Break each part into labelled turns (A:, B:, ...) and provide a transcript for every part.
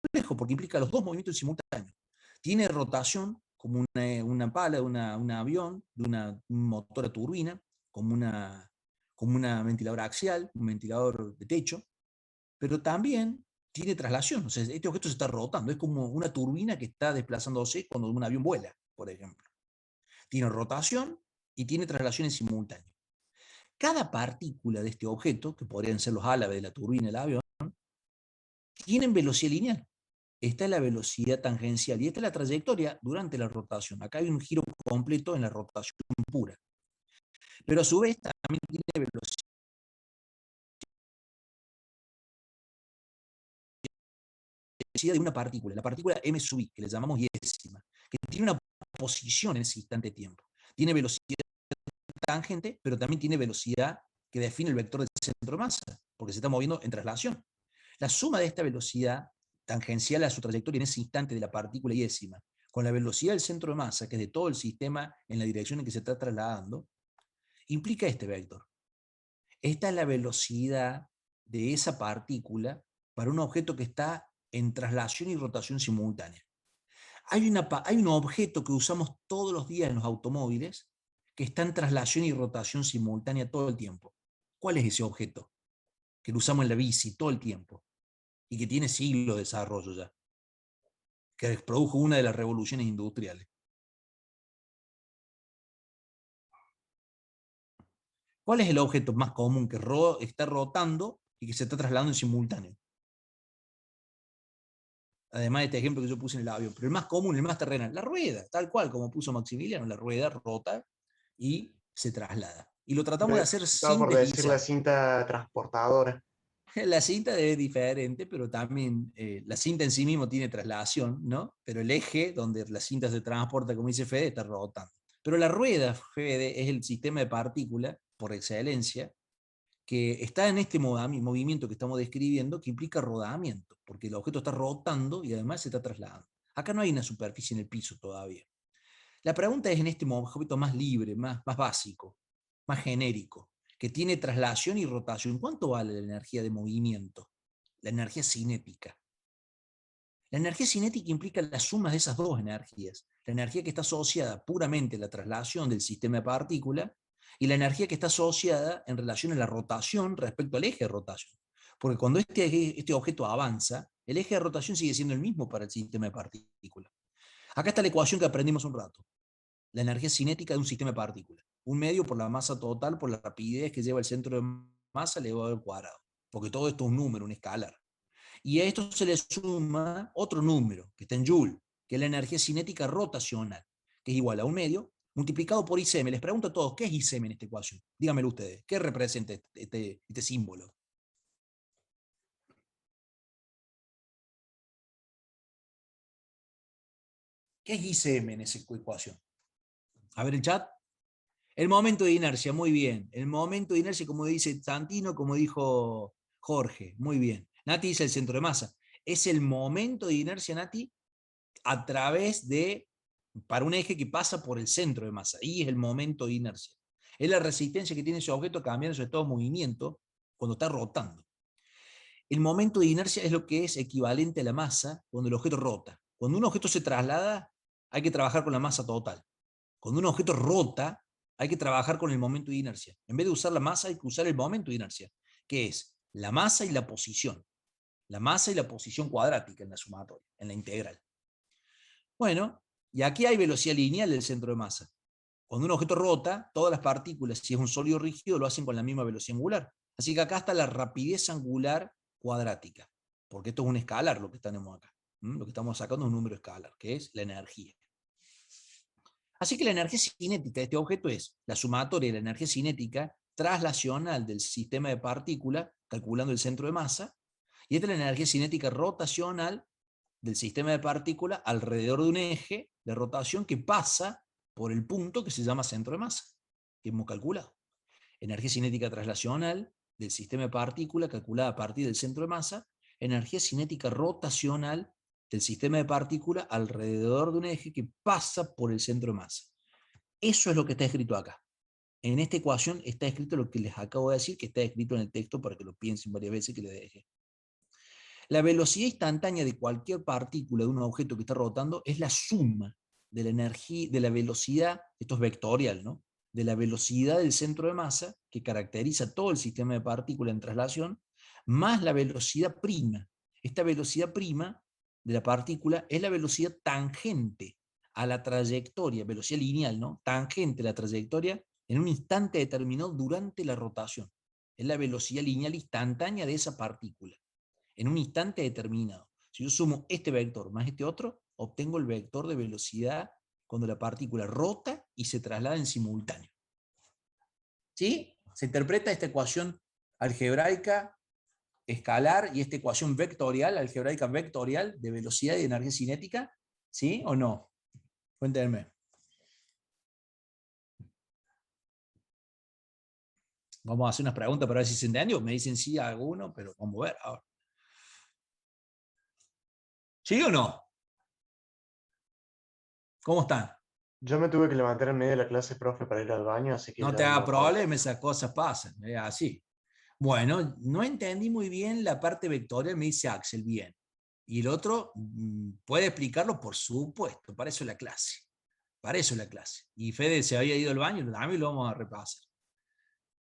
A: complejo porque implica los dos movimientos simultáneos. Tiene rotación, como una pala de un avión, de un motor a turbina, como una ventiladora axial, un ventilador de techo, pero también tiene traslación. O sea, este objeto se está rotando, es como una turbina que está desplazándose cuando un avión vuela, por ejemplo. Tiene rotación y tiene traslación en simultáneo. Cada partícula de este objeto, que podrían ser los álabes de la turbina del avión, tienen velocidad lineal. Esta es la velocidad tangencial y esta es la trayectoria durante la rotación. Acá hay un giro completo en la rotación pura. Pero a su vez también tiene velocidad de una partícula, la partícula m sub i, que le llamamos iésima, que tiene una posición en ese instante de tiempo. Tiene velocidad tangente, pero también tiene velocidad que define el vector del centro de masa, porque se está moviendo en traslación. La suma de esta velocidad tangencial a su trayectoria en ese instante de la partícula iésima, con la velocidad del centro de masa, que es de todo el sistema en la dirección en que se está trasladando, implica este vector. Esta es la velocidad de esa partícula para un objeto que está en traslación y rotación simultánea. Hay un objeto que usamos todos los días en los automóviles que está en traslación y rotación simultánea todo el tiempo. ¿Cuál es ese objeto? Que lo usamos en la bici todo el tiempo y que tiene siglos de desarrollo ya, que produjo una de las revoluciones industriales. ¿Cuál es el objeto más común que está rotando y que se está trasladando en simultáneo? Además de este ejemplo que yo puse en el avión, pero el más común, el más terrenal, la rueda, tal cual como puso Maximiliano, la rueda rota y se traslada. Y lo tratamos de hacer
B: Estaba por decir la
A: sintetizar.
B: cinta transportadora.
A: La cinta es diferente, pero también la cinta en sí mismo tiene traslación, ¿no? Pero el eje donde la cinta se transporta, como dice Fede, está rotando. Pero la rueda, Fede, es el sistema de partículas por excelencia, que está en este movimiento que estamos describiendo, que implica rodamiento, porque el objeto está rotando y además se está trasladando. Acá no hay una superficie en el piso todavía. La pregunta es en este objeto más libre, más básico, más genérico, que tiene traslación y rotación. ¿Cuánto vale la energía de movimiento? La energía cinética. La energía cinética implica la suma de esas dos energías. La energía que está asociada puramente a la traslación del sistema de partículas y la energía que está asociada en relación a la rotación respecto al eje de rotación. Porque cuando este objeto avanza, el eje de rotación sigue siendo el mismo para el sistema de partículas. Acá está la ecuación que aprendimos un rato. La energía cinética de un sistema de partículas. Un medio por la masa total, por la rapidez que lleva el centro de masa elevado al cuadrado. Porque todo esto es un número, un escalar. Y a esto se le suma otro número, que está en Joule, que es la energía cinética rotacional, que es igual a un medio multiplicado por ICM. Les pregunto a todos, ¿qué es ICM en esta ecuación? Díganmelo ustedes, ¿qué representa este símbolo? ¿Qué es ICM en esa ecuación? A ver el chat. El momento de inercia, muy bien. El momento de inercia, como dice Santino, como dijo Jorge, muy bien. Nati dice el centro de masa. Es el momento de inercia, Nati, a través para un eje que pasa por el centro de masa. Ahí es el momento de inercia. Es la resistencia que tiene ese objeto cambiando su estado de movimiento cuando está rotando. El momento de inercia es lo que es equivalente a la masa cuando el objeto rota. Cuando un objeto se traslada, hay que trabajar con la masa total. Cuando un objeto rota, hay que trabajar con el momento de inercia. En vez de usar la masa, hay que usar el momento de inercia, que es la masa y la posición. La masa y la posición cuadrática en la sumatoria, en la integral. Bueno, y aquí hay velocidad lineal del centro de masa. Cuando un objeto rota, todas las partículas, si es un sólido rígido, lo hacen con la misma velocidad angular. Así que acá está la rapidez angular cuadrática, porque esto es un escalar lo que tenemos acá. Lo que estamos sacando es un número escalar, que es la energía. Así que la energía cinética de este objeto es la sumatoria de la energía cinética traslacional del sistema de partículas, calculando el centro de masa, y esta es la energía cinética rotacional del sistema de partículas alrededor de un eje de rotación que pasa por el punto que se llama centro de masa, que hemos calculado. Energía cinética traslacional del sistema de partículas calculada a partir del centro de masa, energía cinética rotacional del sistema de partículas alrededor de un eje que pasa por el centro de masa. Eso es lo que está escrito acá. En esta ecuación está escrito lo que les acabo de decir, que está escrito en el texto para que lo piensen varias veces que les deje. La velocidad instantánea de cualquier partícula de un objeto que está rotando es la suma de la energía, de la velocidad, esto es vectorial, ¿no? De la velocidad del centro de masa, que caracteriza todo el sistema de partículas en traslación, más la velocidad prima. Esta velocidad prima de la partícula es la velocidad tangente a la trayectoria, velocidad lineal, ¿no? Tangente a la trayectoria en un instante determinado durante la rotación. Es la velocidad lineal instantánea de esa partícula, en un instante determinado. Si yo sumo este vector más este otro, obtengo el vector de velocidad cuando la partícula rota y se traslada en simultáneo. ¿Sí? Se interpreta esta ecuación algebraica escalar y esta ecuación vectorial, algebraica vectorial, de velocidad y de energía cinética, ¿sí o no? Cuéntenme. Vamos a hacer unas preguntas para ver si se entendió. Me dicen sí a alguno, pero vamos a ver ahora. ¿Sí o no? ¿Cómo están?
B: Yo me tuve que levantar en medio de la clase, profe, para ir al baño, así que
A: No
B: ya
A: te haga
B: ando todo.
A: problema, esas cosas pasan, es así. Bueno, no entendí muy bien la parte vectorial, me dice Axel, bien. Y el otro, ¿puede explicarlo? Por supuesto, para eso es la clase. Para eso es la clase. Y Fede se había ido al baño, también lo vamos a repasar.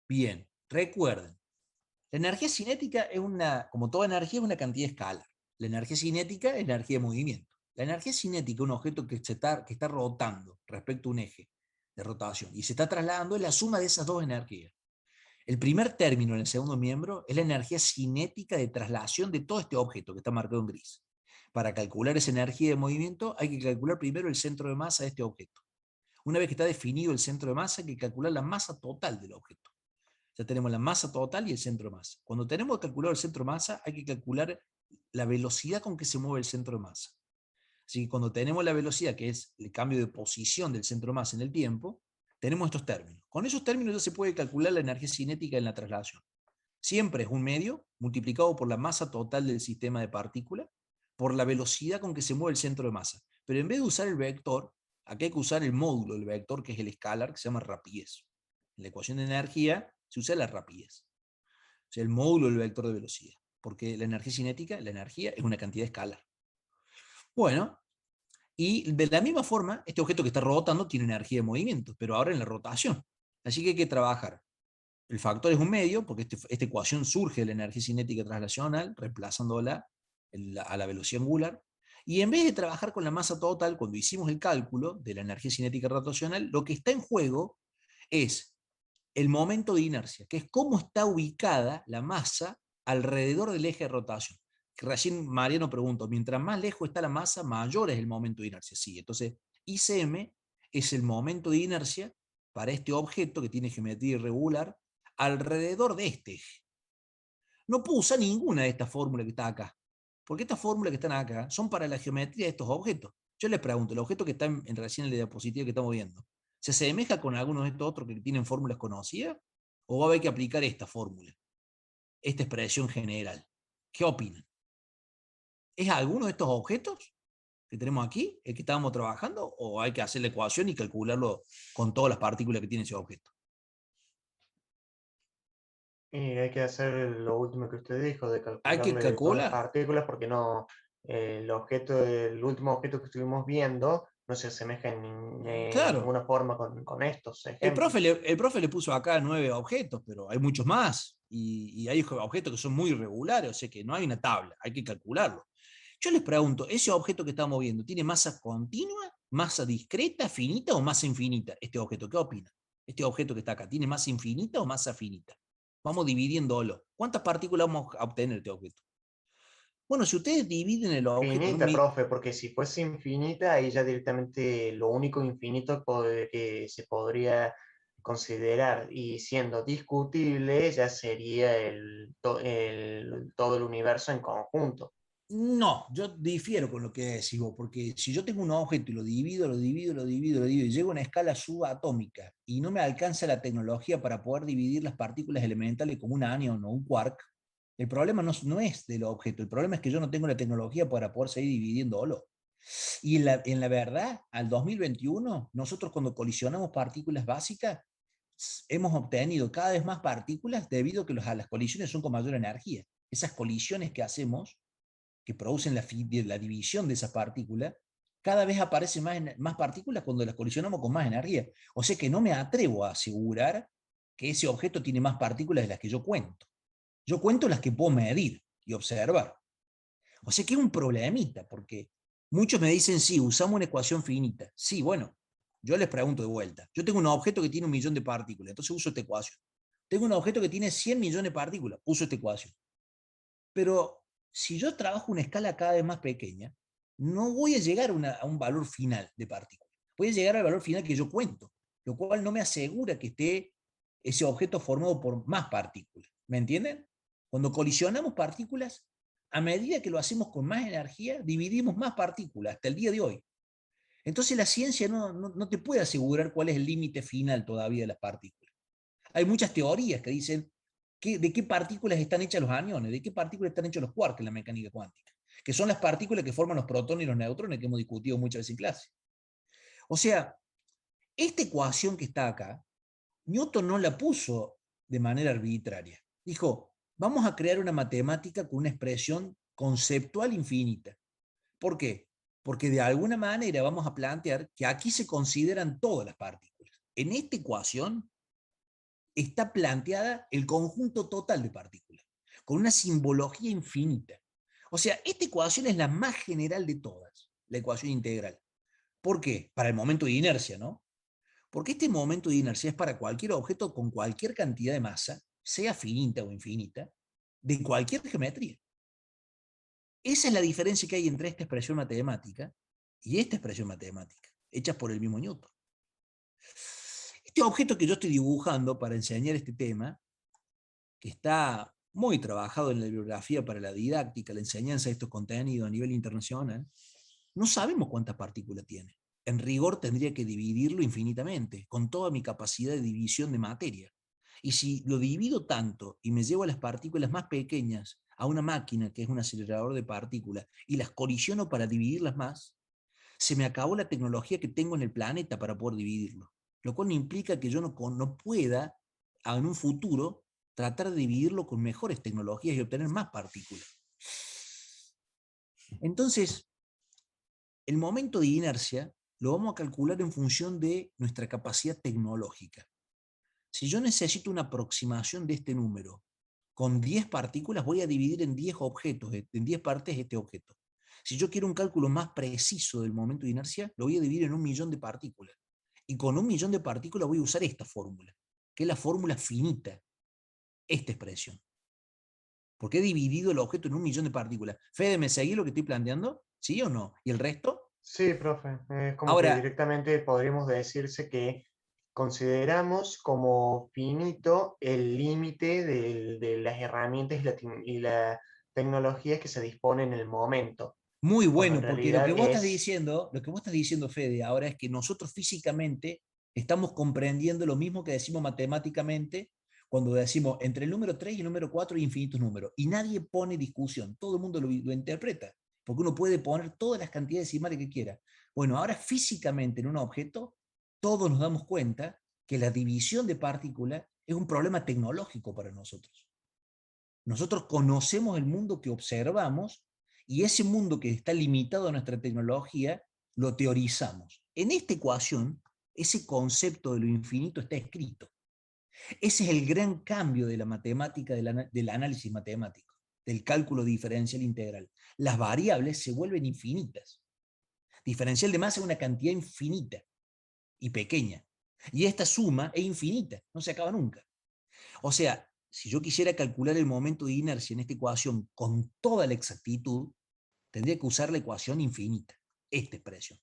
A: Bien, recuerden, la energía cinética es una, como toda energía, es una cantidad escalar. La energía cinética es energía de movimiento. La energía cinética, un objeto que está rotando respecto a un eje de rotación y se está trasladando, es la suma de esas dos energías. El primer término en el segundo miembro es la energía cinética de traslación de todo este objeto que está marcado en gris. Para calcular esa energía de movimiento hay que calcular primero el centro de masa de este objeto. Una vez que está definido el centro de masa, hay que calcular la masa total del objeto. Ya tenemos la masa total y el centro de masa. Cuando tenemos calculado el centro de masa, hay que calcular la velocidad con que se mueve el centro de masa. Así que cuando tenemos la velocidad, que es el cambio de posición del centro de masa en el tiempo, tenemos estos términos. Con esos términos ya se puede calcular la energía cinética en la traslación. Siempre es un medio multiplicado por la masa total del sistema de partículas, por la velocidad con que se mueve el centro de masa. Pero en vez de usar el vector, aquí hay que usar el módulo del vector, que es el escalar, que se llama rapidez. En la ecuación de energía se usa la rapidez. O sea, el módulo del vector de velocidad. Porque la energía cinética, la energía, es una cantidad escalar. Bueno, y de la misma forma, este objeto que está rotando tiene energía de movimiento, pero ahora en la rotación. Así que hay que trabajar. El factor es un medio, porque esta ecuación surge de la energía cinética translacional, reemplazándola a la velocidad angular. Y en vez de trabajar con la masa total, cuando hicimos el cálculo de la energía cinética rotacional, lo que está en juego es el momento de inercia, que es cómo está ubicada la masa alrededor del eje de rotación. Que recién Mariano preguntó, mientras más lejos está la masa, mayor es el momento de inercia. Sí, entonces ICM es el momento de inercia para este objeto que tiene geometría irregular alrededor de este eje. No puedo usar ninguna de estas fórmulas que está acá, porque estas fórmulas que están acá son para la geometría de estos objetos. Yo les pregunto, el objeto que está en recién en la diapositiva que estamos viendo, ¿se asemeja con algunos de estos otros que tienen fórmulas conocidas? ¿O va a haber que aplicar esta fórmula, esta expresión general? ¿Qué opinan? ¿Es alguno de estos objetos que tenemos aquí el que estábamos trabajando? ¿O hay que hacer la ecuación y calcularlo con todas las partículas que tiene ese objeto?
B: Y hay que hacer lo último que usted dijo, de
A: Hay que
B: calcularle todas las
A: calcular.
B: partículas, porque no, el último objeto que estuvimos viendo no se asemeja en
A: Claro,
B: ninguna forma con estos ejemplos.
A: El profe le puso acá 9 objetos, pero hay muchos más. Y hay objetos que son muy irregulares, o sea que no hay una tabla, hay que calcularlo. Yo les pregunto, ¿ese objeto que estamos viendo tiene masa continua, masa discreta, finita o masa infinita? Este objeto, ¿qué opina? Este objeto que está acá, ¿tiene masa infinita o masa finita? Vamos dividiéndolo. ¿Cuántas partículas vamos a obtener de este objeto? Bueno, si ustedes dividen el objeto en un...
B: Finita, profe, porque si fuese infinita, ahí ya directamente lo único infinito que se podría considerar y siendo discutible ya sería todo el universo en conjunto.
A: No, yo difiero con lo que decís vos, porque si yo tengo un objeto y lo divido, y llego a una escala subatómica y no me alcanza la tecnología para poder dividir las partículas elementales como un anion o un quark, el problema no es del objeto, el problema es que yo no tengo la tecnología para poder seguir dividiéndolo. Y en la verdad, al 2021, nosotros cuando colisionamos partículas básicas, hemos obtenido cada vez más partículas debido a que las colisiones son con mayor energía. Esas colisiones que hacemos que producen la división de esas partículas, cada vez aparecen más partículas cuando las colisionamos con más energía. O sea que no me atrevo a asegurar que ese objeto tiene más partículas de las que yo cuento. Yo cuento las que puedo medir y observar. O sea que es un problemita, porque muchos me dicen, sí, usamos una ecuación finita. Sí, bueno, yo les pregunto de vuelta. Yo tengo un objeto que tiene 1.000.000 de partículas, entonces uso esta ecuación. Tengo un objeto que tiene 100 millones de partículas, uso esta ecuación. Pero si yo trabajo una escala cada vez más pequeña, no voy a llegar a un valor final de partículas. Voy a llegar al valor final que yo cuento, lo cual no me asegura que esté ese objeto formado por más partículas. ¿Me entienden? Cuando colisionamos partículas, a medida que lo hacemos con más energía, dividimos más partículas hasta el día de hoy. Entonces la ciencia no te puede asegurar cuál es el límite final todavía de las partículas. Hay muchas teorías que dicen de qué partículas están hechas los aniones, de qué partículas están hechos los quarks en la mecánica cuántica, que son las partículas que forman los protones y los neutrones que hemos discutido muchas veces en clase. O sea, esta ecuación que está acá, Newton no la puso de manera arbitraria. Dijo, vamos a crear una matemática con una expresión conceptual infinita. ¿Por qué? Porque de alguna manera vamos a plantear que aquí se consideran todas las partículas. En esta ecuación está planteada el conjunto total de partículas, con una simbología infinita. O sea, esta ecuación es la más general de todas, la ecuación integral. ¿Por qué? Para el momento de inercia, ¿no? Porque este momento de inercia es para cualquier objeto con cualquier cantidad de masa, sea finita o infinita, de cualquier geometría. Esa es la diferencia que hay entre esta expresión matemática y esta expresión matemática, hechas por el mismo Newton. Este objeto que yo estoy dibujando para enseñar este tema, que está muy trabajado en la bibliografía para la didáctica, la enseñanza de estos contenidos a nivel internacional, no sabemos cuántas partículas tiene. En rigor tendría que dividirlo infinitamente, con toda mi capacidad de división de materia. Y si lo divido tanto y me llevo a las partículas más pequeñas a una máquina que es un acelerador de partículas y las colisiono para dividirlas más, se me acabó la tecnología que tengo en el planeta para poder dividirlo. Lo cual implica que yo no pueda, en un futuro, tratar de dividirlo con mejores tecnologías y obtener más partículas. Entonces, el momento de inercia lo vamos a calcular en función de nuestra capacidad tecnológica. Si yo necesito una aproximación de este número con 10 partículas, voy a dividir en 10 objetos, en 10 partes este objeto. Si yo quiero un cálculo más preciso del momento de inercia, lo voy a dividir en 1.000.000 de partículas. Y con 1.000.000 de partículas voy a usar esta fórmula, que es la fórmula finita, esta expresión. Porque he dividido el objeto en 1.000.000 de partículas. Fede, ¿me seguís lo que estoy planteando? ¿Sí o no? ¿Y el resto?
B: Sí, profe, es como que
A: Ahora,
B: directamente podríamos decirse que consideramos como finito el límite de las herramientas y la tecnología que se dispone en el momento,
A: muy
B: cuando en
A: bueno, porque
B: realidad es,
A: lo que vos estás diciendo, Fede, ahora es que nosotros físicamente estamos comprendiendo lo mismo que decimos matemáticamente cuando decimos entre el número 3 y el número 4 hay infinitos números. Y nadie pone discusión, todo el mundo lo interpreta, porque uno puede poner todas las cantidades decimales que quiera. Bueno, ahora físicamente en un objeto, todos nos damos cuenta que la división de partículas es un problema tecnológico para nosotros. Nosotros conocemos el mundo que observamos y ese mundo que está limitado a nuestra tecnología lo teorizamos. En esta ecuación, ese concepto de lo infinito está escrito. Ese es el gran cambio de la matemática, del análisis matemático, del cálculo diferencial integral. Las variables se vuelven infinitas. Diferencial de masa es una cantidad infinita y pequeña. Y esta suma es infinita, no se acaba nunca. O sea, si yo quisiera calcular el momento de inercia en esta ecuación con toda la exactitud, tendría que usar la ecuación infinita, esta expresión.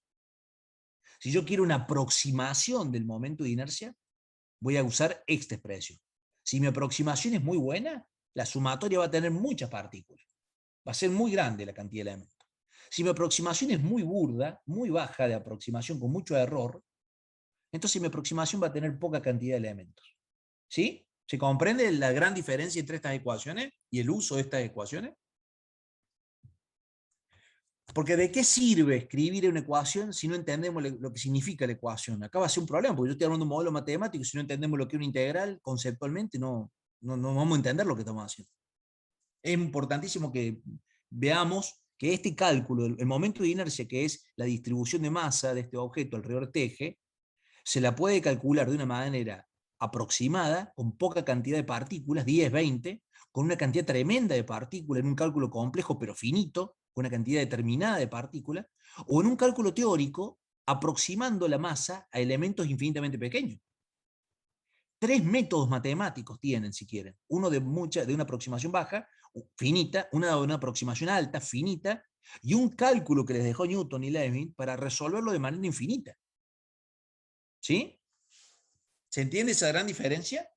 A: Si yo quiero una aproximación del momento de inercia, voy a usar esta expresión. Si mi aproximación es muy buena, la sumatoria va a tener muchas partículas. Va a ser muy grande la cantidad de elementos. Si mi aproximación es muy burda, muy baja de aproximación, con mucho error, entonces mi aproximación va a tener poca cantidad de elementos. ¿Sí? ¿Se comprende la gran diferencia entre estas ecuaciones y el uso de estas ecuaciones? Porque ¿de qué sirve escribir una ecuación si no entendemos lo que significa la ecuación? Acá va a ser un problema, porque yo estoy hablando de un modelo matemático y si no entendemos lo que es una integral, conceptualmente no vamos a entender lo que estamos haciendo. Es importantísimo que veamos que este cálculo, el momento de inercia, que es la distribución de masa de este objeto alrededor del eje, se la puede calcular de una manera aproximada, con poca cantidad de partículas, 10, 20, con una cantidad tremenda de partículas en un cálculo complejo pero finito, con una cantidad determinada de partículas, o en un cálculo teórico aproximando la masa a elementos infinitamente pequeños. Tres métodos matemáticos tienen, si quieren. Uno de una aproximación baja, finita, una de una aproximación alta, finita, y un cálculo que les dejó Newton y Levin para resolverlo de manera infinita. ¿Sí? ¿Se entiende esa gran diferencia?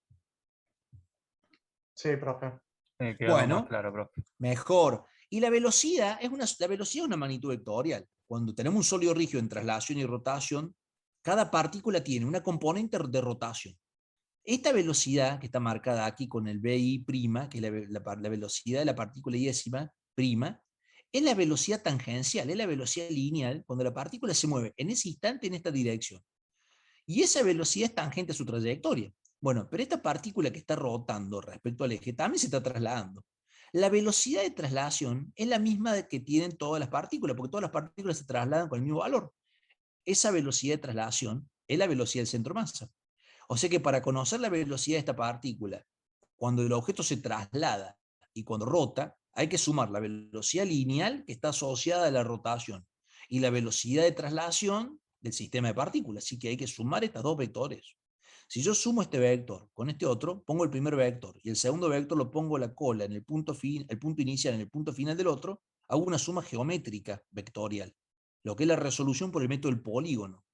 B: Sí, profe.
C: Quedó más
A: Bueno,
C: claro, profe.
A: mejor. Y la velocidad la velocidad es una magnitud vectorial. Cuando tenemos un sólido rígido en traslación y rotación, cada partícula tiene una componente de rotación. Esta velocidad, que está marcada aquí con el BI', que es la velocidad de la partícula iésima prima, es la velocidad tangencial, es la velocidad lineal cuando la partícula se mueve en ese instante en esta dirección. Y esa velocidad es tangente a su trayectoria. Bueno, pero esta partícula que está rotando respecto al eje también se está trasladando. La velocidad de traslación es la misma que tienen todas las partículas, porque todas las partículas se trasladan con el mismo valor. Esa velocidad de traslación es la velocidad del centro de masa. O sea que para conocer la velocidad de esta partícula, cuando el objeto se traslada y cuando rota, hay que sumar la velocidad lineal que está asociada a la rotación y la velocidad de traslación del sistema de partículas. Así que hay que sumar estas dos vectores. Si yo sumo este vector con este otro, pongo el primer vector y el segundo vector lo pongo la cola en el punto inicial en el punto final del otro, hago una suma geométrica vectorial, lo que es la resolución por el método del polígono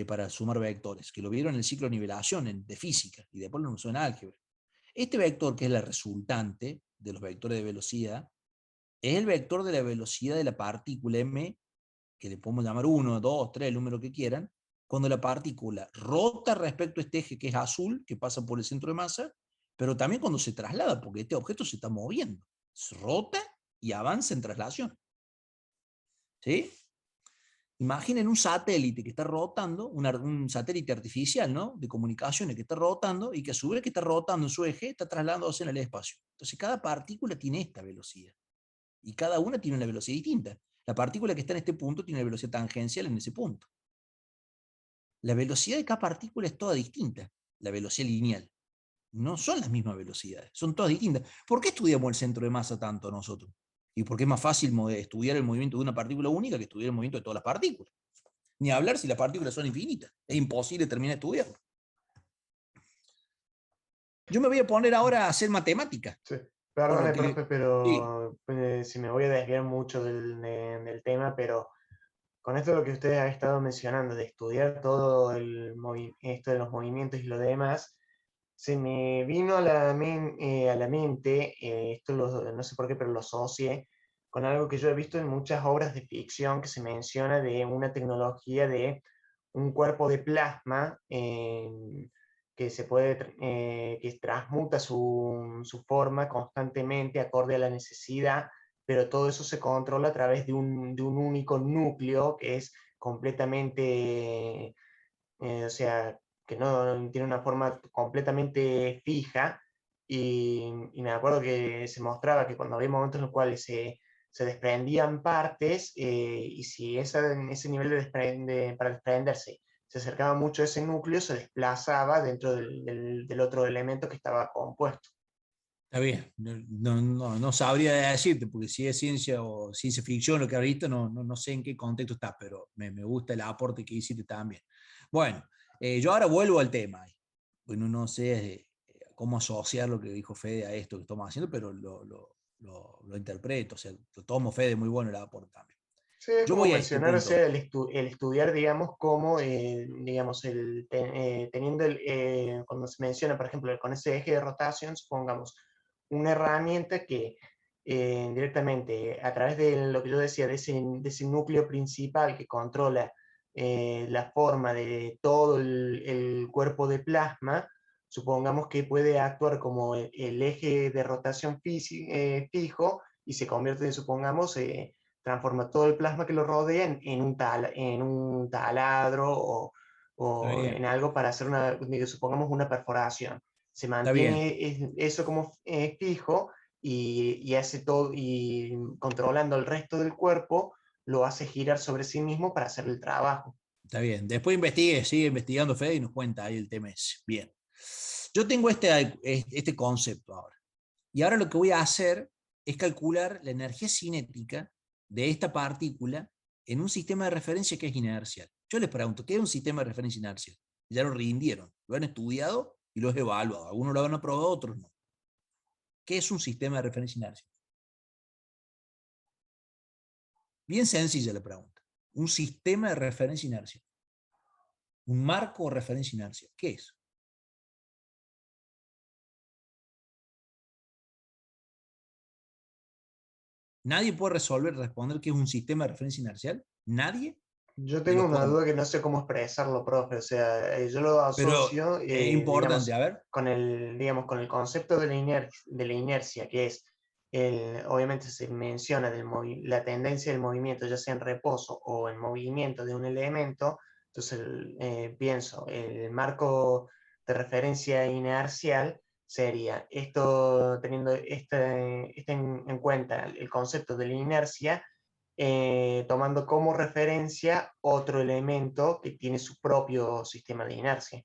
A: para sumar vectores, que lo vieron en el ciclo de nivelación de física y después lo usó en álgebra. Este vector, que es la resultante de los vectores de velocidad, es el vector de la velocidad de la partícula m, que le podemos llamar 1, 2, 3, el número que quieran, cuando la partícula rota respecto a este eje que es azul, que pasa por el centro de masa, pero también cuando se traslada, porque este objeto se está moviendo, se rota y avanza en traslación. ¿Sí? Imaginen un satélite que está rotando, un satélite artificial, ¿no? De comunicaciones que está rotando y que a su vez que está rotando en su eje, está trasladándose en el espacio. Entonces cada partícula tiene esta velocidad y cada una tiene una velocidad distinta. La partícula que está en este punto tiene una velocidad tangencial en ese punto. La velocidad de cada partícula es toda distinta, la velocidad lineal. No son las mismas velocidades, son todas distintas. ¿Por qué estudiamos el centro de masa tanto nosotros? Y porque es más fácil estudiar el movimiento de una partícula única que estudiar el movimiento de todas las partículas. Ni hablar si las partículas son infinitas. Es imposible terminar de estudiarlo. Yo me voy a poner ahora a hacer matemática.
B: Sí. Perdone, profe,
A: Sí,
B: pero si me voy a desviar mucho del tema, pero con esto lo que ustedes han estado mencionando, de estudiar todo esto de los movimientos y lo demás, se me vino a la mente, no sé por qué, pero lo asocié con algo que yo he visto en muchas obras de ficción que se menciona de una tecnología de un cuerpo de plasma que se puede, que transmuta su forma constantemente acorde a la necesidad, pero todo eso se controla a través de un único núcleo que es completamente, o sea, que no tiene una forma completamente fija. Y me acuerdo que se mostraba que cuando había momentos en los cuales se desprendían partes, y si en ese nivel para desprenderse se acercaba mucho a ese núcleo, se desplazaba dentro del otro elemento que estaba compuesto.
A: está bien. No sabría decirte, porque si es ciencia o ciencia ficción lo que has visto, no sé en qué contexto está, pero me gusta el aporte que hiciste también. Bueno, yo ahora vuelvo al tema. Bueno, no sé cómo asociar lo que dijo Fede a esto que estamos haciendo, pero lo interpreto, o sea, lo tomo Fede, muy bueno el aporte también.
B: Sí, es
A: Yo
B: como
A: voy a este
B: mencionar, o
A: punto.
B: sea, el estudiar, digamos, cómo, digamos, teniendo cuando se menciona, por ejemplo, con ese eje de rotación, supongamos, una herramienta que directamente, a través de lo que yo decía, de ese núcleo principal que controla la forma de todo el cuerpo de plasma, supongamos que puede actuar como el eje de rotación fijo y se convierte, supongamos, transforma todo el plasma que lo rodea en un taladro
A: Está
B: o
A: bien,
B: en algo para hacer supongamos una perforación. Se
A: está bien.
B: mantiene eso como fijo y hace todo, y controlando el resto del cuerpo, lo hace girar sobre sí mismo para hacer el trabajo.
A: Está bien. Después investigue, sigue investigando Fede y nos cuenta ahí el tema ese. Bien. Yo tengo este concepto ahora. Y ahora lo que voy a hacer es calcular la energía cinética de esta partícula en un sistema de referencia que es inercial. Yo les pregunto, ¿qué es un sistema de referencia inercial? Ya lo rindieron, lo han estudiado y lo han evaluado. Algunos lo han aprobado, otros no. ¿Qué es un sistema de referencia inercial? Bien sencilla la pregunta. Un sistema de referencia inercial. Un marco de referencia inercial. ¿Qué es? ¿Nadie puede responder qué es un sistema de referencia inercial? ¿Nadie?
B: Yo
A: De
B: tengo
A: los
B: una
A: cuatro.
B: duda que no sé cómo expresarlo, profe. O sea, yo lo
A: Pero
B: asocio,
A: es importante, a
B: digamos,
A: ver.
B: digamos, con el concepto de la inercia, que es, obviamente se menciona la tendencia del movimiento, ya sea en reposo o en movimiento de un elemento. Entonces, pienso, el marco de referencia inercial sería esto, teniendo en cuenta el concepto de la inercia, tomando como referencia otro elemento que tiene su propio sistema de inercia.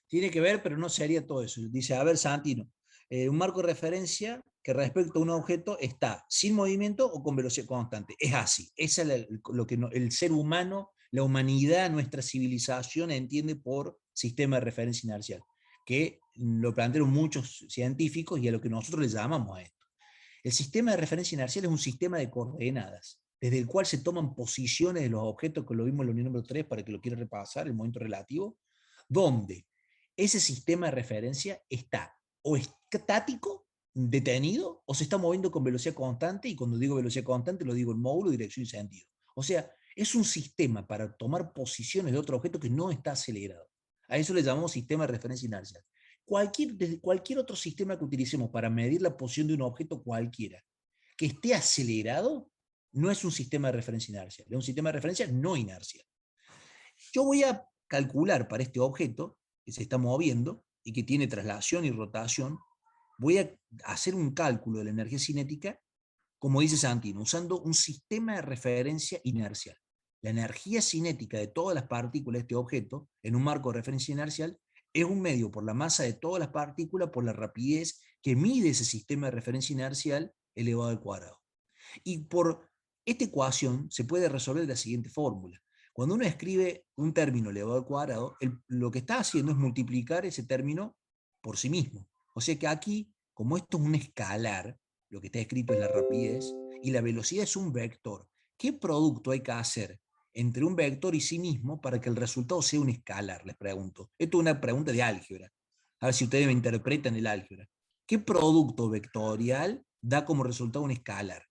A: Tiene que ver, pero no sería todo eso. Dice, a ver, Santino, un marco de referencia que respecto a un objeto está sin movimiento o con velocidad constante. Es así. Esa es lo que el ser humano, la humanidad, nuestra civilización entiende por sistema de referencia inercial, que lo plantearon muchos científicos y a lo que nosotros le llamamos a esto. El sistema de referencia inercial es un sistema de coordenadas, desde el cual se toman posiciones de los objetos, que lo vimos en la unidad número 3, para que lo quiera repasar, el momento relativo, donde ese sistema de referencia está o estático, detenido, o se está moviendo con velocidad constante, y cuando digo velocidad constante lo digo en módulo, dirección y sentido. O sea, es un sistema para tomar posiciones de otro objeto que no está acelerado. A eso le llamamos sistema de referencia inercial. Desde cualquier otro sistema que utilicemos para medir la posición de un objeto cualquiera que esté acelerado, no es un sistema de referencia inercial, es un sistema de referencia no inercial. Yo voy a calcular para este objeto que se está moviendo y que tiene traslación y rotación, voy a hacer un cálculo de la energía cinética, como dice Santino, usando un sistema de referencia inercial. La energía cinética de todas las partículas de este objeto, en un marco de referencia inercial, es un medio por la masa de todas las partículas por la rapidez que mide ese sistema de referencia inercial elevado al cuadrado. Y por esta ecuación se puede resolver de la siguiente fórmula. Cuando uno escribe un término elevado al cuadrado, lo que está haciendo es multiplicar ese término por sí mismo. O sea que aquí, como esto es un escalar, lo que está escrito es la rapidez, y la velocidad es un vector. ¿Qué producto hay que hacer entre un vector y sí mismo para que el resultado sea un escalar? Les pregunto. Esto es una pregunta de álgebra. A ver si ustedes me interpretan el álgebra. ¿Qué producto vectorial da como resultado un escalar?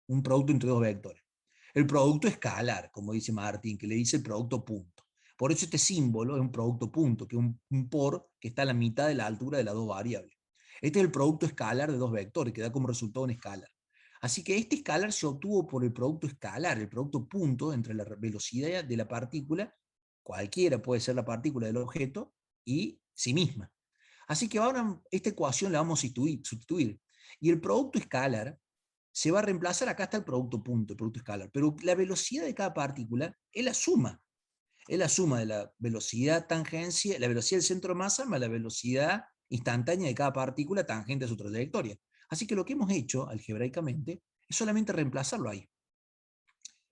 A: Un producto entre dos vectores. El producto escalar, como dice Martín, que le dice el producto punto. Por eso este símbolo es un producto punto, que es un por que está a la mitad de la altura de las dos variables. Este es el producto escalar de dos vectores, que da como resultado un escalar. Así que este escalar se obtuvo por el producto escalar, el producto punto entre la velocidad de la partícula, cualquiera puede ser la partícula del objeto, y sí misma. Así que ahora esta ecuación la vamos a sustituir. Y el producto escalar se va a reemplazar, acá está el producto punto, el producto escalar, pero la velocidad de cada partícula es la suma de la velocidad tangencia, la velocidad del centro de masa más la velocidad instantánea de cada partícula tangente a su trayectoria. Así que lo que hemos hecho algebraicamente es solamente reemplazarlo ahí.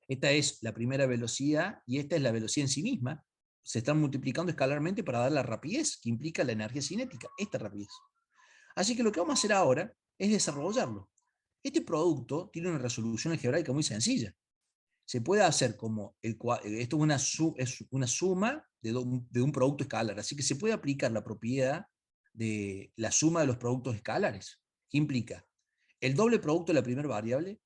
A: Esta es la primera velocidad y esta es la velocidad en sí misma. Se están multiplicando escalarmente para dar la rapidez que implica la energía cinética, esta rapidez. Así que lo que vamos a hacer ahora es desarrollarlo. Este producto tiene una resolución algebraica muy sencilla. Se puede hacer como, esto es una suma de un producto escalar, así que se puede aplicar la propiedad de la suma de los productos escalares, que implica el doble producto de la primera variable,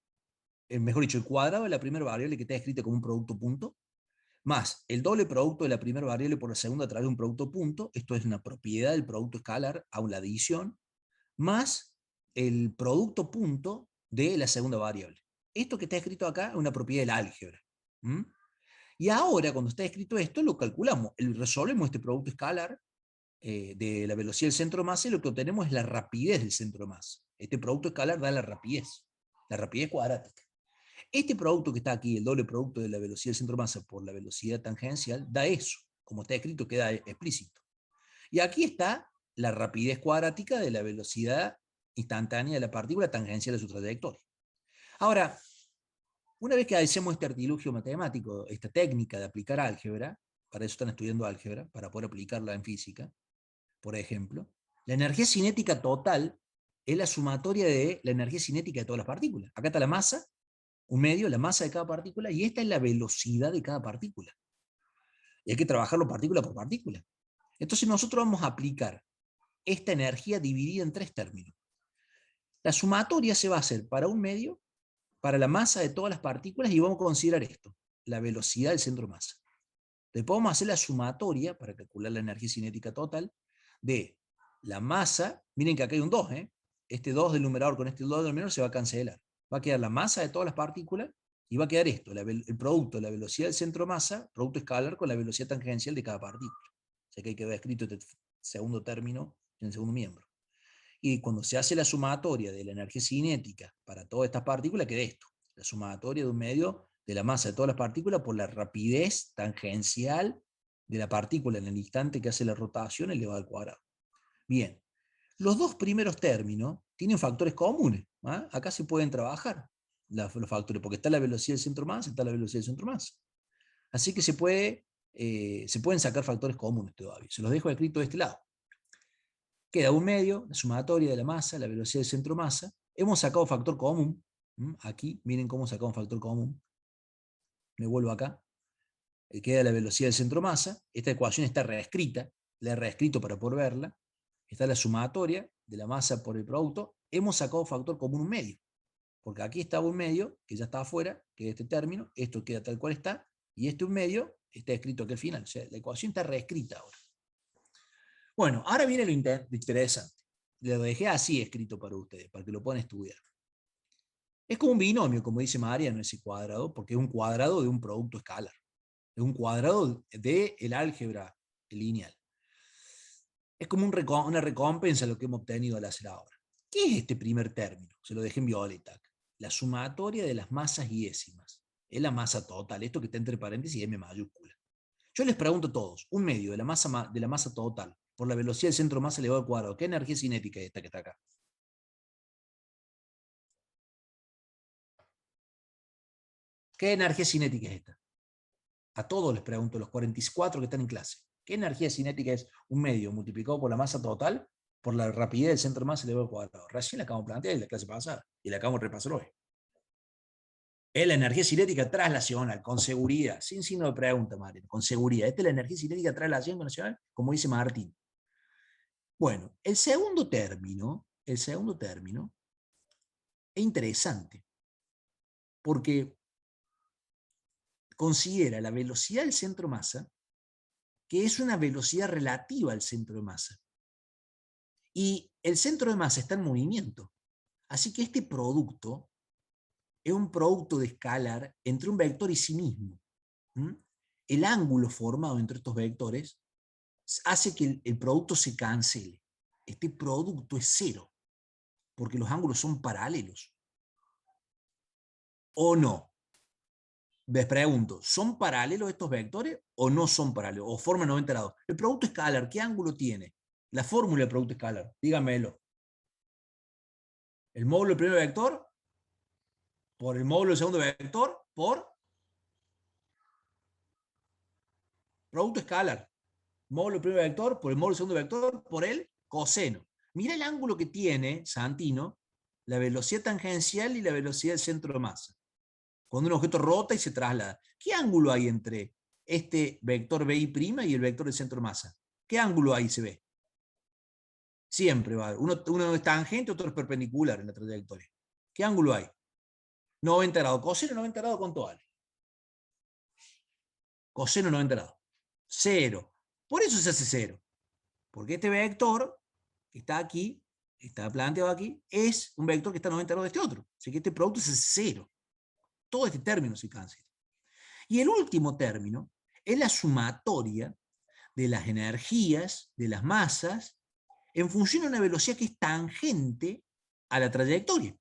A: mejor dicho, el cuadrado de la primera variable que está escrita como un producto punto, más el doble producto de la primera variable por la segunda a través de un producto punto, esto es una propiedad del producto escalar a la adición, más el producto punto de la segunda variable. Esto que está escrito acá es una propiedad del álgebra. ¿Mm? Y ahora, cuando está escrito esto, lo calculamos. Resolvemos este producto escalar de la velocidad del centro de masa y lo que obtenemos es la rapidez del centro de masa. Este producto escalar da la rapidez cuadrática. Este producto que está aquí, el doble producto de la velocidad del centro de masa por la velocidad tangencial, da eso. Como está escrito, queda explícito. Y aquí está la rapidez cuadrática de la velocidad instantánea de la partícula tangencial de su trayectoria. Ahora, una vez que hacemos este artilugio matemático, esta técnica de aplicar álgebra, para eso están estudiando álgebra, para poder aplicarla en física, por ejemplo, la energía cinética total es la sumatoria de la energía cinética de todas las partículas. Acá está la masa, un medio, la masa de cada partícula, y esta es la velocidad de cada partícula. Y hay que trabajarlo partícula por partícula. Entonces nosotros vamos a aplicar esta energía dividida en 3 términos. La sumatoria se va a hacer para un medio, para la masa de todas las partículas, y vamos a considerar esto, la velocidad del centro de masa. Después podemos hacer la sumatoria, para calcular la energía cinética total, de la masa, miren que acá hay un 2, este 2 del numerador con este 2 del denominador se va a cancelar. Va a quedar la masa de todas las partículas, y va a quedar esto, el producto de la velocidad del centro de masa, producto escalar con la velocidad tangencial de cada partícula. O sea que hay que ver escrito este segundo término en el segundo miembro. Y cuando se hace la sumatoria de la energía cinética para todas estas partículas, queda esto, la sumatoria de un medio de la masa de todas las partículas por la rapidez tangencial de la partícula en el instante que hace la rotación elevado al cuadrado. Bien, los dos primeros términos tienen factores comunes. Acá se pueden trabajar los factores, porque está la velocidad del centro masa, está la velocidad del centro masa. Así que se pueden sacar factores comunes todavía. Se los dejo escrito de este lado. Queda un medio, la sumatoria de la masa, la velocidad del centro masa. Hemos sacado factor común. Aquí, miren cómo sacamos factor común. Me vuelvo acá. Queda la velocidad del centro masa. Esta ecuación está reescrita. La he reescrito para poder verla. Está la sumatoria de la masa por el producto. Hemos sacado factor común un medio. Porque aquí estaba un medio, que ya estaba afuera, que es este término. Esto queda tal cual está. Y este un medio está escrito aquí al final. O sea, la ecuación está reescrita ahora. Bueno, ahora viene lo interesante. Lo dejé así escrito para ustedes, para que lo puedan estudiar. Es como un binomio, como dice Mariano, ese cuadrado, porque es un cuadrado de un producto escalar. Es un cuadrado del álgebra lineal. Es como una recompensa lo que hemos obtenido al hacer ahora. ¿Qué es este primer término? Se lo dejé en violeta. La sumatoria de las masas y décimas. Es la masa total, esto que está entre paréntesis y M mayúscula. Yo les pregunto a todos, un medio de la masa total por la velocidad del centro de masa elevado al cuadrado, ¿qué energía cinética es esta que está acá? ¿Qué energía cinética es esta? A todos les pregunto, los 44 que están en clase. ¿Qué energía cinética es un medio multiplicado por la masa total por la rapidez del centro de masa elevado al cuadrado? Recién la acabamos de plantear en la clase pasada y la acabamos de repasar hoy. Es la energía cinética traslacional, con seguridad, sin signo de pregunta, Mario, con seguridad. Esta es la energía cinética traslacional, como dice Martín. Bueno, el segundo término es interesante, porque considera la velocidad del centro de masa, que es una velocidad relativa al centro de masa. Y el centro de masa está en movimiento. Así que este producto es un producto de escalar entre un vector y sí mismo. El ángulo formado entre estos vectores hace que el producto se cancele. Este producto es cero, porque los ángulos son paralelos. ¿O no? Les pregunto, ¿son paralelos estos vectores o no son paralelos? ¿O forman 90 grados? El producto escalar, ¿qué ángulo tiene? La fórmula del producto escalar, díganmelo. El módulo del primer vector por el módulo del segundo vector por producto escalar. Módulo del primer vector por el módulo del segundo vector por el coseno. Mira el ángulo que tiene, Santino, la velocidad tangencial y la velocidad del centro de masa. Cuando un objeto rota y se traslada. ¿Qué ángulo hay entre este vector BI' y el vector del centro de masa? ¿Qué ángulo ahí se ve? Siempre va a haber. Uno es tangente, otro es perpendicular en la trayectoria. ¿Qué ángulo hay? 90 grados. Coseno 90 grados, ¿cuánto vale? Coseno 90 grados. 0. Por eso se hace 0. Porque este vector que está aquí, está planteado aquí, es un vector que está a 90 grados de este otro. Así que este producto es 0. Todo este término se cancela. Y el último término es la sumatoria de las energías, de las masas, en función de una velocidad que es tangente a la trayectoria.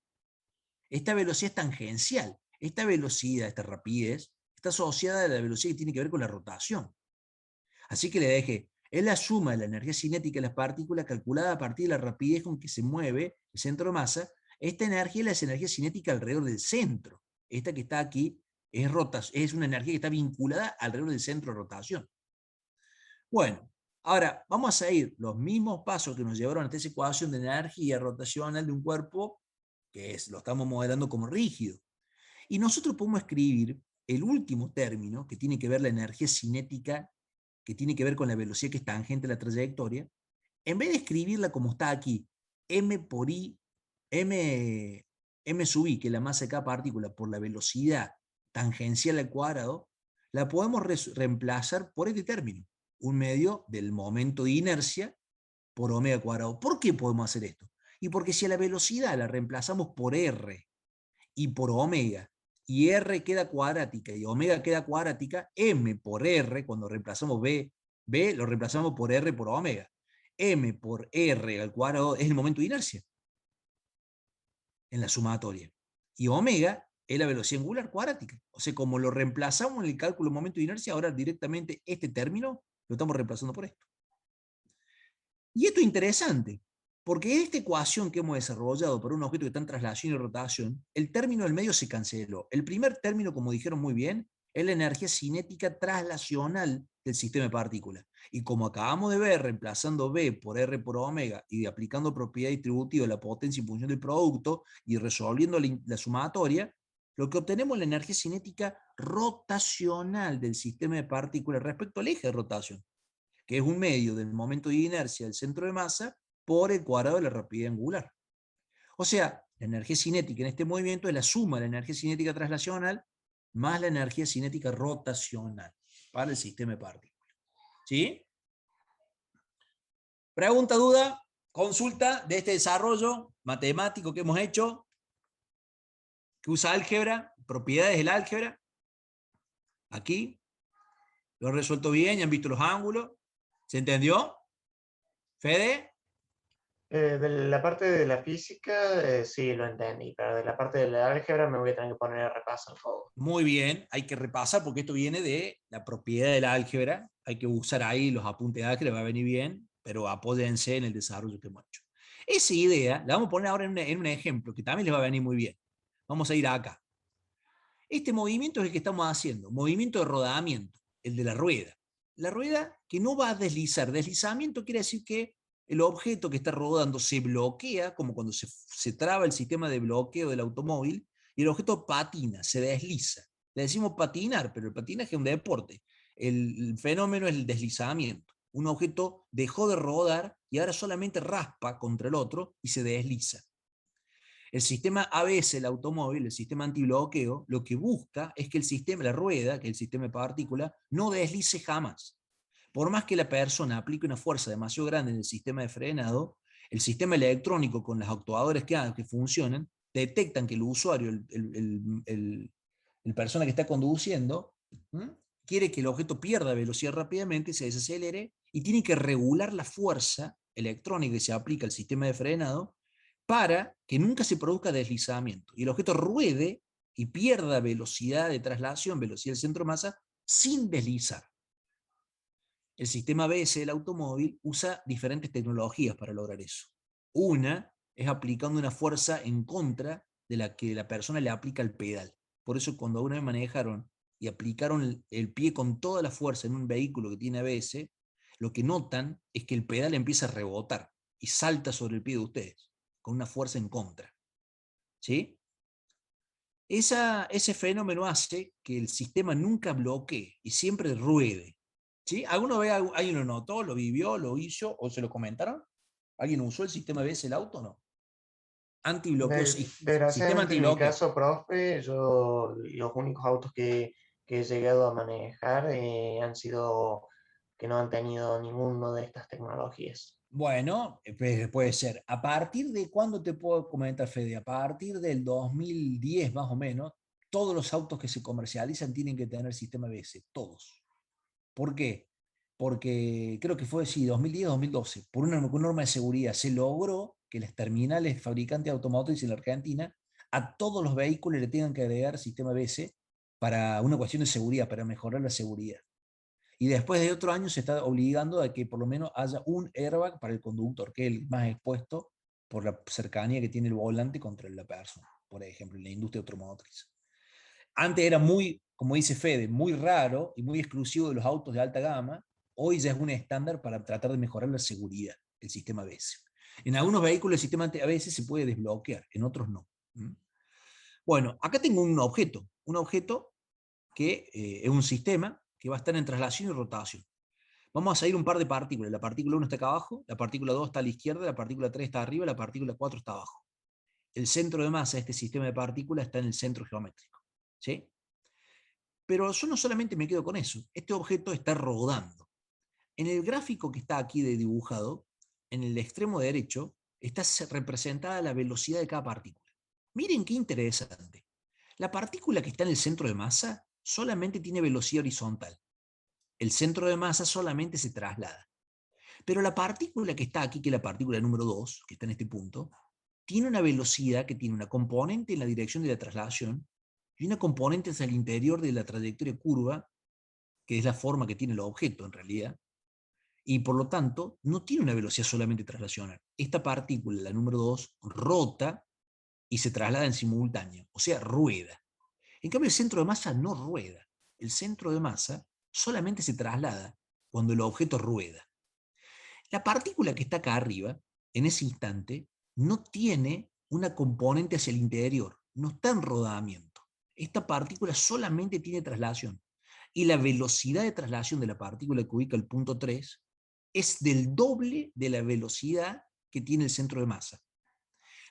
A: Esta velocidad es tangencial. Esta velocidad, esta rapidez, está asociada a la velocidad que tiene que ver con la rotación. Así que le dejé, es la suma de la energía cinética de las partículas calculada a partir de la rapidez con que se mueve el centro de masa. Esta energía es la energía cinética alrededor del centro. Esta que está aquí es una energía que está vinculada alrededor del centro de rotación. Bueno, ahora vamos a seguir los mismos pasos que nos llevaron a esta ecuación de energía rotacional de un cuerpo que lo estamos modelando como rígido. Y nosotros podemos escribir el último término, que tiene que ver la energía cinética, que tiene que ver con la velocidad que es tangente a la trayectoria, en vez de escribirla como está aquí, m por i, m sub i, que es la masa de cada partícula, por la velocidad tangencial al cuadrado, la podemos reemplazar por este término, un medio del momento de inercia por omega cuadrado. ¿Por qué podemos hacer esto? Y porque si a la velocidad la reemplazamos por r y por omega, y r queda cuadrática y omega queda cuadrática, m por r, cuando reemplazamos b lo reemplazamos por r por omega. M por r al cuadrado es el momento de inercia en la sumatoria. Y omega es la velocidad angular cuadrática. O sea, como lo reemplazamos en el cálculo del momento de inercia, ahora directamente este término lo estamos reemplazando por esto. Y esto es interesante, porque en esta ecuación que hemos desarrollado para un objeto que está en traslación y rotación, el término del medio se canceló. El primer término, como dijeron muy bien, es la energía cinética traslacional del sistema de partículas. Y como acabamos de ver, reemplazando B por R por omega y aplicando propiedad distributiva de la potencia en función del producto y resolviendo la sumatoria, lo que obtenemos es la energía cinética rotacional del sistema de partículas respecto al eje de rotación, que es un medio del momento de inercia del centro de masa por el cuadrado de la rapidez angular. O sea, la energía cinética en este movimiento es la suma de la energía cinética traslacional más la energía cinética rotacional para el sistema de partículas. ¿Sí? Pregunta, duda, consulta de este desarrollo matemático que hemos hecho, que usa álgebra, propiedades del álgebra. Aquí, lo he resuelto bien, ya han visto los ángulos. ¿Se entendió? ¿Fede?
B: De la parte de la física, sí, lo entendí, pero de la parte de la álgebra me voy a tener que poner a repasar todo.
A: Muy bien, hay que repasar porque esto viene de la propiedad del álgebra. Hay que usar ahí los apuntes de álgebra, va a venir bien, pero apóyense en el desarrollo que hemos hecho. Esa idea la vamos a poner ahora en un ejemplo que también les va a venir muy bien. Vamos a ir acá. Este movimiento es el que estamos haciendo, movimiento de rodamiento, el de la rueda. La rueda que no va a deslizar. Deslizamiento quiere decir que el objeto que está rodando se bloquea, como cuando se traba el sistema de bloqueo del automóvil, y el objeto patina, se desliza. Le decimos patinar, pero el patinaje es un deporte. El fenómeno es el deslizamiento. Un objeto dejó de rodar y ahora solamente raspa contra el otro y se desliza. El sistema ABS, el automóvil, el sistema antibloqueo, lo que busca es que el sistema, la rueda, que es el sistema de partículas, no deslice jamás. Por más que la persona aplique una fuerza demasiado grande en el sistema de frenado, el sistema electrónico con los actuadores que funcionan, detectan que el usuario, el persona que está conduciendo, quiere que el objeto pierda velocidad rápidamente, se desacelere, y tiene que regular la fuerza electrónica que se aplica al sistema de frenado para que nunca se produzca deslizamiento y el objeto ruede y pierda velocidad de traslación, velocidad del centro de masa, sin deslizar. El sistema ABS del automóvil usa diferentes tecnologías para lograr eso. Una es aplicando una fuerza en contra de la que la persona le aplica al pedal. Por eso cuando una vez manejaron y aplicaron el pie con toda la fuerza en un vehículo que tiene ABS, lo que notan es que el pedal empieza a rebotar y salta sobre el pie de ustedes, con una fuerza en contra. ¿Sí? Ese fenómeno hace que el sistema nunca bloquee y siempre ruede. ¿Sí? ¿Alguien lo notó, lo vivió, lo hizo o se lo comentaron? ¿Alguien usó el sistema ABS del auto o no? Antibloqueo, sistema
B: Desgraciadamente en mi
A: antibloqueo.
B: caso, profe, yo los únicos autos que he llegado a manejar han sido que no han tenido ninguno de estas tecnologías.
A: Bueno, puede ser. ¿A partir de cuándo te puedo comentar, Fede? A partir del 2010 más o menos, todos los autos que se comercializan tienen que tener sistema ABS, todos. ¿Por qué? Porque creo que fue, sí, 2010-2012, por una norma de seguridad, se logró que las terminales fabricantes automotrices en la Argentina a todos los vehículos le tengan que agregar sistema ABS para una cuestión de seguridad, para mejorar la seguridad. Y después de otro año se está obligando a que por lo menos haya un airbag para el conductor, que es el más expuesto por la cercanía que tiene el volante contra la persona, por ejemplo, en la industria automotriz. Antes era muy, como dice Fede, muy raro y muy exclusivo de los autos de alta gama. Hoy ya es un estándar para tratar de mejorar la seguridad, el sistema ABS. En algunos vehículos el sistema ABS se puede desbloquear, en otros no. Bueno, acá tengo un objeto que es un sistema que va a estar en traslación y rotación. Vamos a salir un par de partículas. La partícula 1 está acá abajo, la partícula 2 está a la izquierda, la partícula 3 está arriba, la partícula 4 está abajo. El centro de masa de este sistema de partículas está en el centro geométrico. ¿Sí? Pero yo no solamente me quedo con eso. Este objeto está rodando. En el gráfico que está aquí de dibujado, en el extremo derecho, está representada la velocidad de cada partícula. Miren qué interesante. La partícula que está en el centro de masa solamente tiene velocidad horizontal. El centro de masa solamente se traslada. Pero la partícula que está aquí, que es la partícula número 2, que está en este punto, tiene una velocidad que tiene una componente en la dirección de la traslación y una componente hacia el interior de la trayectoria curva, que es la forma que tiene el objeto en realidad, y por lo tanto no tiene una velocidad solamente traslacional. Esta partícula, la número 2, rota y se traslada en simultáneo, o sea, rueda. En cambio, el centro de masa no rueda. El centro de masa solamente se traslada cuando el objeto rueda. La partícula que está acá arriba, en ese instante, no tiene una componente hacia el interior, no está en rodamiento. Esta partícula solamente tiene traslación. Y la velocidad de traslación de la partícula que ubica el punto 3 es del doble de la velocidad que tiene el centro de masa.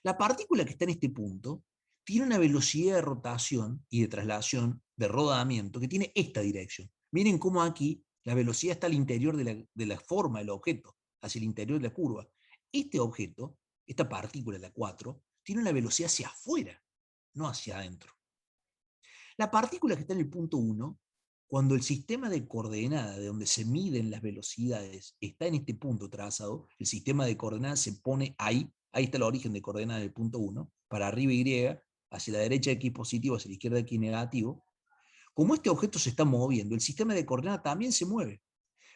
A: La partícula que está en este punto tiene una velocidad de rotación y de traslación, de rodamiento, que tiene esta dirección. Miren cómo aquí la velocidad está al interior de la forma del objeto, hacia el interior de la curva. Este objeto, esta partícula, la 4, tiene una velocidad hacia afuera, no hacia adentro. La partícula que está en el punto 1, cuando el sistema de coordenadas de donde se miden las velocidades está en este punto trazado, el sistema de coordenadas se pone ahí, ahí está el origen de coordenadas del punto 1, para arriba Y, hacia la derecha X positivo, hacia la izquierda X negativo. Como este objeto se está moviendo, el sistema de coordenadas también se mueve.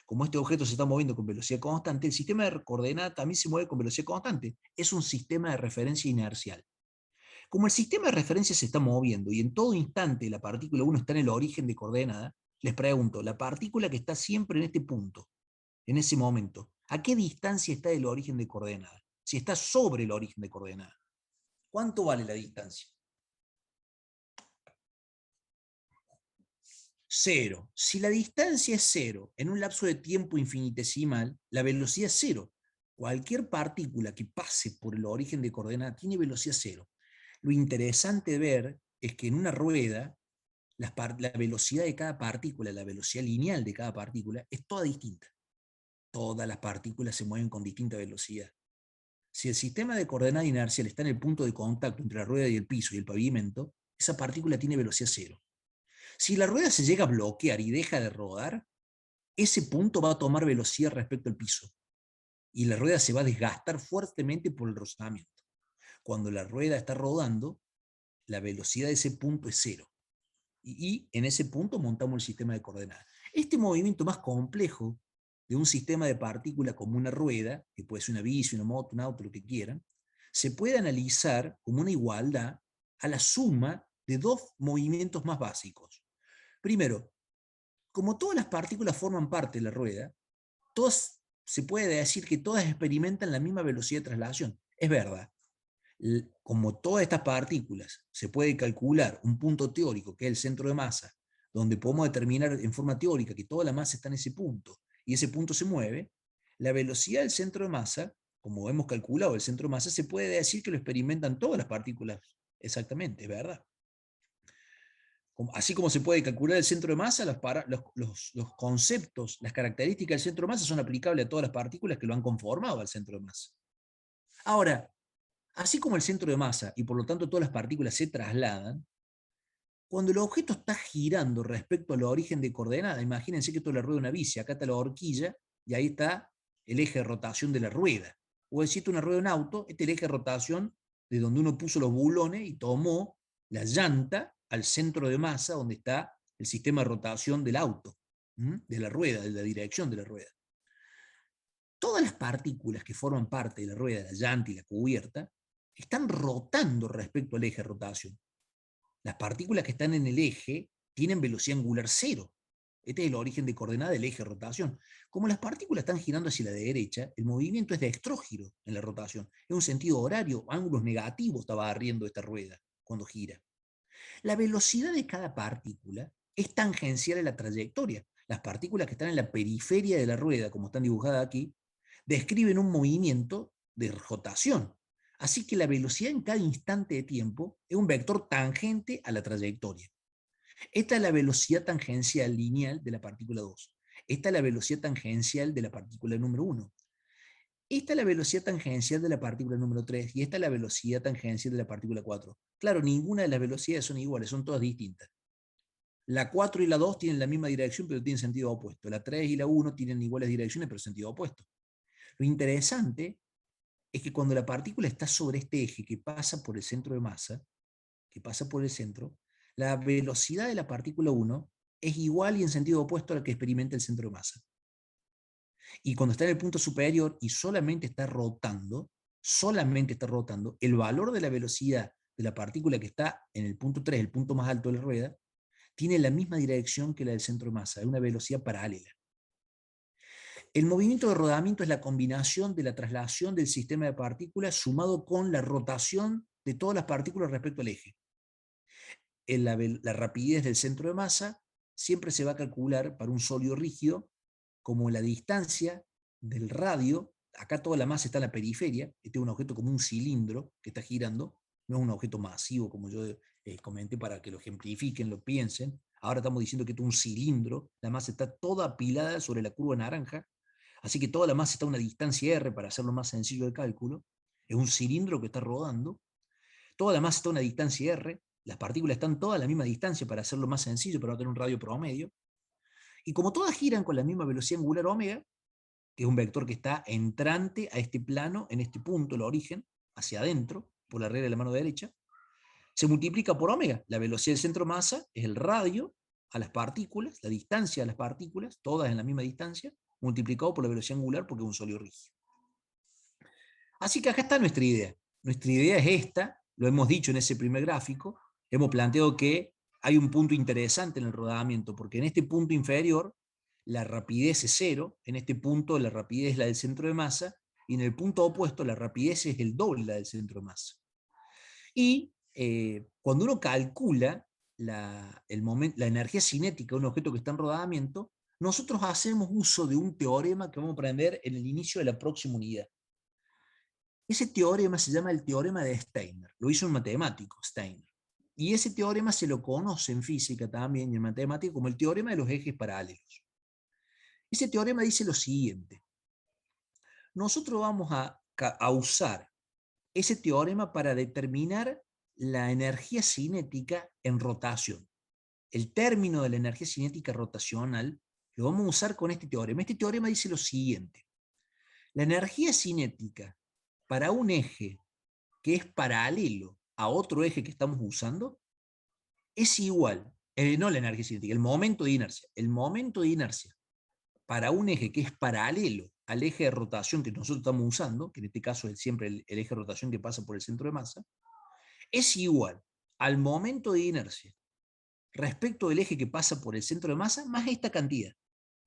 A: Como este objeto se está moviendo con velocidad constante, el sistema de coordenadas también se mueve con velocidad constante. Es un sistema de referencia inercial. Como el sistema de referencia se está moviendo y en todo instante la partícula 1 está en el origen de coordenada, les pregunto, la partícula que está siempre en este punto, en ese momento, ¿a qué distancia está del origen de coordenada? Si está sobre el origen de coordenada. ¿Cuánto vale la distancia? 0. Si la distancia es 0 en un lapso de tiempo infinitesimal, la velocidad es 0. Cualquier partícula que pase por el origen de coordenada tiene velocidad 0. Lo interesante de ver es que en una rueda la velocidad de cada partícula, la velocidad lineal de cada partícula, es toda distinta. Todas las partículas se mueven con distinta velocidad. Si el sistema de coordenada inercial está en el punto de contacto entre la rueda y el piso y el pavimento, esa partícula tiene velocidad 0. Si la rueda se llega a bloquear y deja de rodar, ese punto va a tomar velocidad respecto al piso y la rueda se va a desgastar fuertemente por el rozamiento. Cuando la rueda está rodando, la velocidad de ese punto es 0. Y en ese punto montamos el sistema de coordenadas. Este movimiento más complejo de un sistema de partículas como una rueda, que puede ser una bici, una moto, un auto, lo que quieran, se puede analizar como una igualdad a la suma de dos movimientos más básicos. Primero, como todas las partículas forman parte de la rueda, todas, se puede decir que todas experimentan la misma velocidad de traslación. Es verdad. Como todas estas partículas, se puede calcular un punto teórico, que es el centro de masa, donde podemos determinar en forma teórica que toda la masa está en ese punto, y ese punto se mueve, la velocidad del centro de masa, como hemos calculado el centro de masa, se puede decir que lo experimentan todas las partículas exactamente, es verdad. Así como se puede calcular el centro de masa, los conceptos, las características del centro de masa son aplicables a todas las partículas que lo han conformado al centro de masa. Ahora, así como el centro de masa y por lo tanto todas las partículas se trasladan, cuando el objeto está girando respecto al origen de coordenada, imagínense que esto es la rueda de una bici, acá está la horquilla y ahí está el eje de rotación de la rueda. O decirte una rueda de un auto, este es el eje de rotación de donde uno puso los bulones y tomó la llanta al centro de masa donde está el sistema de rotación del auto, de la rueda, de la dirección de la rueda. Todas las partículas que forman parte de la rueda, la llanta y la cubierta, están rotando respecto al eje de rotación. Las partículas que están en el eje tienen velocidad angular cero. Este es el origen de coordenada del eje de rotación. Como las partículas están girando hacia la derecha, el movimiento es dextrógiro en la rotación. Es un sentido horario, ángulos negativos está barriendo esta rueda cuando gira. La velocidad de cada partícula es tangencial a la trayectoria. Las partículas que están en la periferia de la rueda, como están dibujadas aquí, describen un movimiento de rotación. Así que la velocidad en cada instante de tiempo es un vector tangente a la trayectoria. Esta es la velocidad tangencial lineal de la partícula 2. Esta es la velocidad tangencial de la partícula número 1. Esta es la velocidad tangencial de la partícula número 3 y esta es la velocidad tangencial de la partícula 4. Claro, ninguna de las velocidades son iguales, son todas distintas. La 4 y la 2 tienen la misma dirección, pero tienen sentido opuesto. La 3 y la 1 tienen iguales direcciones, pero sentido opuesto. Lo interesante es que cuando la partícula está sobre este eje que pasa por el centro de masa, que pasa por el centro, la velocidad de la partícula 1 es igual y en sentido opuesto a la que experimenta el centro de masa. Y cuando está en el punto superior y solamente está rotando, el valor de la velocidad de la partícula que está en el punto 3, el punto más alto de la rueda, tiene la misma dirección que la del centro de masa, es una velocidad paralela. El movimiento de rodamiento es la combinación de la traslación del sistema de partículas sumado con la rotación de todas las partículas respecto al eje. La rapidez del centro de masa siempre se va a calcular para un sólido rígido como la distancia del radio. Acá toda la masa está en la periferia. Este es un objeto como un cilindro que está girando, no es un objeto masivo como yo comenté para que lo ejemplifiquen, lo piensen. Ahora estamos diciendo que esto es un cilindro, la masa está toda apilada sobre la curva naranja, así que toda la masa está a una distancia r para hacerlo más sencillo de cálculo. Es un cilindro que está rodando, toda la masa está a una distancia r, las partículas están todas a la misma distancia para hacerlo más sencillo, para no tener un radio promedio, y como todas giran con la misma velocidad angular omega, que es un vector que está entrante a este plano, en este punto, el origen, hacia adentro, por la regla de la mano derecha, se multiplica por omega. La velocidad del centro masa es el radio a las partículas, la distancia a las partículas, todas en la misma distancia, multiplicado por la velocidad angular porque es un sólido rígido. Así que acá está nuestra idea. Nuestra idea es esta, lo hemos dicho en ese primer gráfico, hemos planteado que hay un punto interesante en el rodamiento, porque en este punto inferior la rapidez es cero, en este punto la rapidez es la del centro de masa, y en el punto opuesto la rapidez es el doble la del centro de masa. Y cuando uno calcula la energía cinética de un objeto que está en rodamiento, nosotros hacemos uso de un teorema que vamos a aprender en el inicio de la próxima unidad. Ese teorema se llama el teorema de Steiner, lo hizo un matemático, Steiner. Y ese teorema se lo conoce en física también y en matemática como el teorema de los ejes paralelos. Ese teorema dice lo siguiente: nosotros vamos a usar ese teorema para determinar la energía cinética en rotación. El término de la energía cinética rotacional lo vamos a usar con este teorema. Este teorema dice lo siguiente: la energía cinética para un eje que es paralelo a otro eje que estamos usando es igual, no la energía cinética, el momento de inercia. El momento de inercia para un eje que es paralelo al eje de rotación que nosotros estamos usando, que en este caso es siempre el eje de rotación que pasa por el centro de masa, es igual al momento de inercia respecto del eje que pasa por el centro de masa más esta cantidad.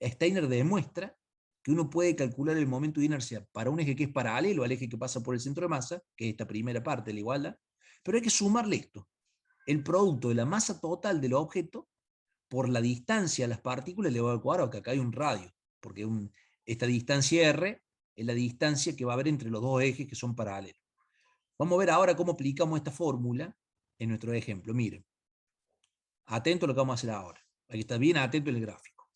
A: Steiner demuestra que uno puede calcular el momento de inercia para un eje que es paralelo al eje que pasa por el centro de masa, que es esta primera parte de la igualdad, pero hay que sumarle esto, el producto de la masa total del objeto por la distancia a las partículas elevado al cuadrado, que acá hay un radio, porque esta distancia r es la distancia que va a haber entre los dos ejes que son paralelos. Vamos a ver ahora cómo aplicamos esta fórmula en nuestro ejemplo. Miren, atento a lo que vamos a hacer ahora. Hay que estar bien atento en el gráfico.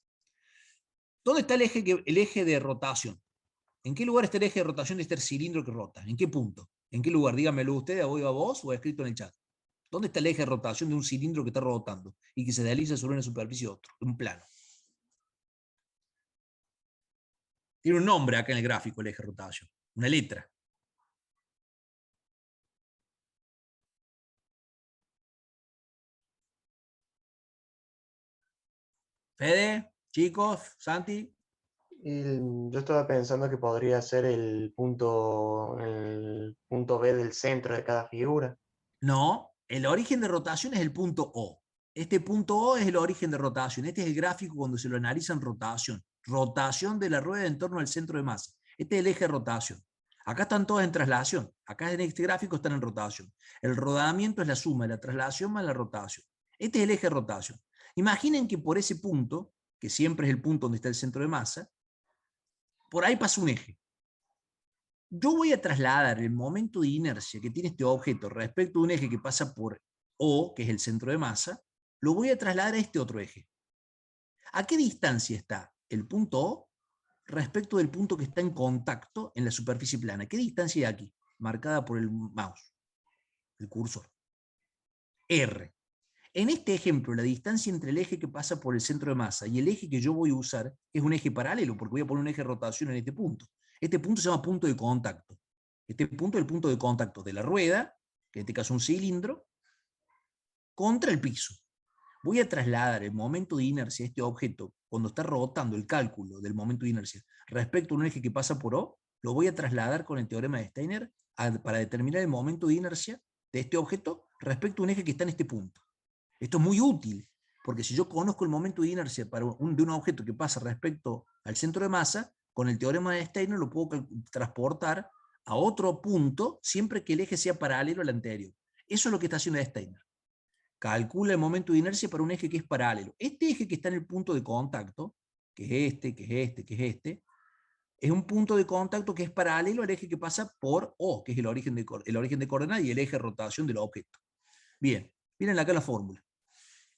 A: ¿Dónde está el eje de rotación? ¿En qué lugar está el eje de rotación de este cilindro que rota? ¿En qué punto? ¿En qué lugar? Díganmelo ustedes, o a vos, o escrito en el chat. ¿Dónde está el eje de rotación de un cilindro que está rotando y que se desliza sobre una superficie de otro, un plano? Tiene un nombre acá en el gráfico el eje de rotación, una letra. Fede, chicos, Santi.
B: Yo estaba pensando que podría ser el punto B del centro de cada figura.
A: No, el origen de rotación es el punto O. Este punto O es el origen de rotación. Este es el gráfico cuando se lo analiza en rotación. Rotación de la rueda en torno al centro de masa. Este es el eje de rotación. Acá están todas en traslación. Acá en este gráfico están en rotación. El rodamiento es la suma de la traslación más la rotación. Este es el eje de rotación. Imaginen que por ese punto, que siempre es el punto donde está el centro de masa, por ahí pasa un eje. Yo voy a trasladar el momento de inercia que tiene este objeto respecto a un eje que pasa por O, que es el centro de masa, lo voy a trasladar a este otro eje. ¿A qué distancia está el punto O respecto del punto que está en contacto en la superficie plana? ¿Qué distancia hay aquí? Marcada por el mouse, el cursor. R. En este ejemplo, la distancia entre el eje que pasa por el centro de masa y el eje que yo voy a usar es un eje paralelo, porque voy a poner un eje de rotación en este punto. Este punto se llama punto de contacto. Este punto es el punto de contacto de la rueda, que en este caso es un cilindro, contra el piso. Voy a trasladar el momento de inercia de este objeto, cuando está rotando el cálculo del momento de inercia respecto a un eje que pasa por O, lo voy a trasladar con el teorema de Steiner para determinar el momento de inercia de este objeto respecto a un eje que está en este punto. Esto es muy útil, porque si yo conozco el momento de inercia de un objeto que pasa respecto al centro de masa, con el teorema de Steiner lo puedo transportar a otro punto siempre que el eje sea paralelo al anterior. Eso es lo que está haciendo Steiner. Calcula el momento de inercia para un eje que es paralelo. Este eje que está en el punto de contacto, que es este, que es este, que es este, es un punto de contacto que es paralelo al eje que pasa por O, que es el origen de coordenada y el eje de rotación del objeto. Bien, miren acá la fórmula.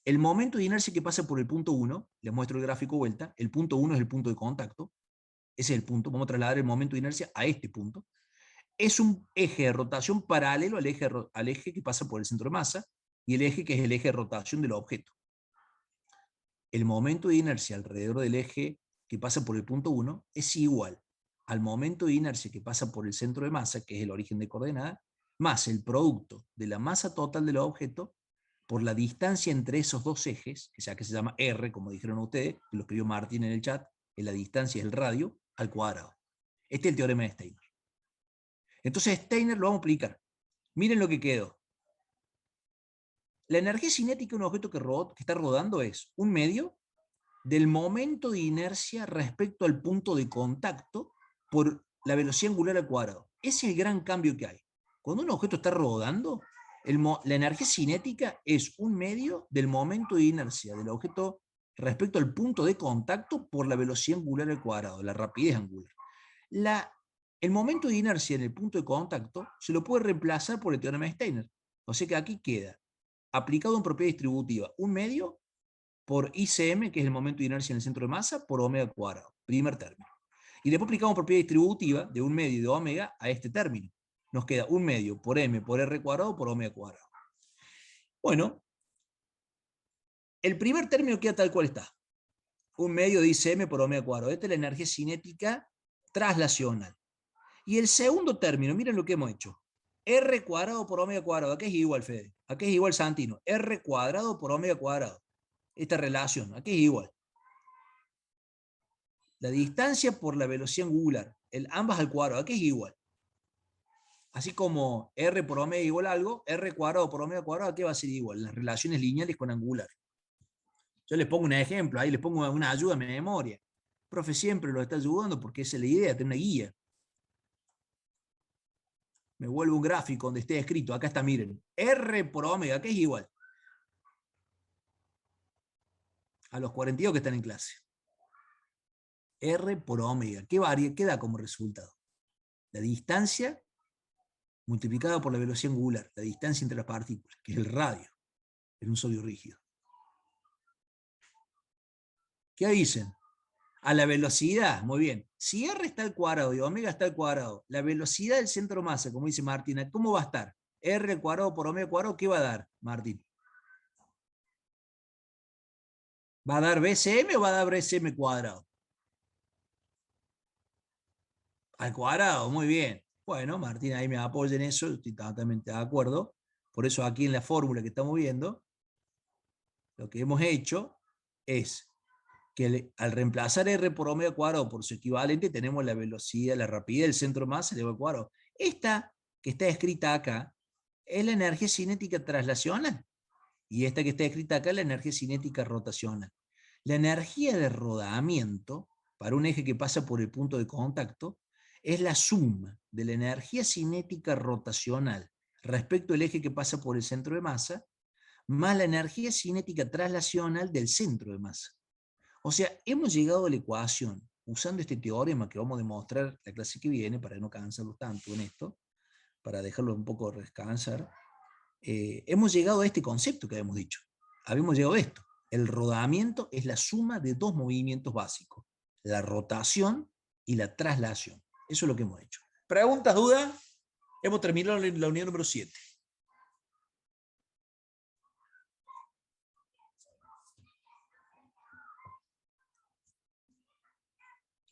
A: El momento de inercia que pasa por el punto 1, les muestro el gráfico vuelta, el punto 1 es el punto de contacto, ese es el punto, vamos a trasladar el momento de inercia a este punto. Es un eje de rotación paralelo al eje que pasa por el centro de masa y el eje que es el eje de rotación del objeto. El momento de inercia alrededor del eje que pasa por el punto 1 es igual al momento de inercia que pasa por el centro de masa, que es el origen de coordenada, más el producto de la masa total del objeto por la distancia entre esos dos ejes, que se llama R, como dijeron ustedes, que lo escribió Martín en el chat, en la distancia es el radio, al cuadrado. Este es el teorema de Steiner. Entonces Steiner lo vamos a aplicar. Miren lo que quedó. La energía cinética de un objeto que está rodando es un medio del momento de inercia respecto al punto de contacto por la velocidad angular al cuadrado. Ese es el gran cambio que hay. Cuando un objeto está rodando, la energía cinética es un medio del momento de inercia del objeto respecto al punto de contacto por la velocidad angular al cuadrado, la rapidez angular. El momento de inercia en el punto de contacto se lo puede reemplazar por el teorema de Steiner. O sea que aquí queda aplicado en propiedad distributiva un medio por ICM, que es el momento de inercia en el centro de masa, por omega cuadrado, primer término. Y después aplicamos propiedad distributiva de un medio de omega a este término. Nos queda un medio por m por r cuadrado por omega cuadrado. Bueno, el primer término queda tal cual está. Un medio de ICM por omega cuadrado. Esta es la energía cinética traslacional. Y el segundo término, miren lo que hemos hecho. R cuadrado por omega cuadrado. ¿A qué es igual, Fede? ¿A qué es igual, Santino? R cuadrado por omega cuadrado. Esta relación, ¿a qué es igual? La distancia por la velocidad angular, ambas al cuadrado, ¿a qué es igual? Así como R por omega igual a algo, R cuadrado por omega cuadrado, ¿a qué va a ser igual? Las relaciones lineales con angular. Yo les pongo un ejemplo, ahí les pongo una ayuda a mi memoria. El profe siempre lo está ayudando porque esa es la idea, tener una guía. Me vuelvo un gráfico donde esté escrito, acá está, miren, R por omega, ¿qué es igual? A los 42 que están en clase. R por omega, ¿qué varía? ¿Qué da como resultado? La distancia multiplicada por la velocidad angular, la distancia entre las partículas, que es el radio, en un sólido rígido. ¿Qué dicen? A la velocidad, muy bien. Si R está al cuadrado y omega está al cuadrado, la velocidad del centro masa, como dice Martín, ¿cómo va a estar? R al cuadrado por omega cuadrado, ¿qué va a dar, Martín? ¿Va a dar BCM o va a dar BCM cuadrado? Al cuadrado, muy bien. Bueno, Martín ahí me apoya en eso, estoy totalmente de acuerdo. Por eso aquí en la fórmula que estamos viendo, lo que hemos hecho es que al reemplazar R por omega cuadrado por su equivalente, tenemos la velocidad, la rapidez del centro de masa elevado al cuadrado. Esta, que está escrita acá, es la energía cinética traslacional. Y esta que está escrita acá es la energía cinética rotacional. La energía de rodamiento, para un eje que pasa por el punto de contacto, es la suma de la energía cinética rotacional respecto al eje que pasa por el centro de masa, más la energía cinética traslacional del centro de masa. O sea, hemos llegado a la ecuación, usando este teorema que vamos a demostrar la clase que viene, para no cansarlos tanto en esto, para dejarlo un poco descansar, hemos llegado a este concepto que habíamos dicho. Habíamos llegado a esto. El rodamiento es la suma de dos movimientos básicos, la rotación y la traslación. Eso es lo que hemos hecho. ¿Preguntas, dudas? Hemos terminado la unidad número 7.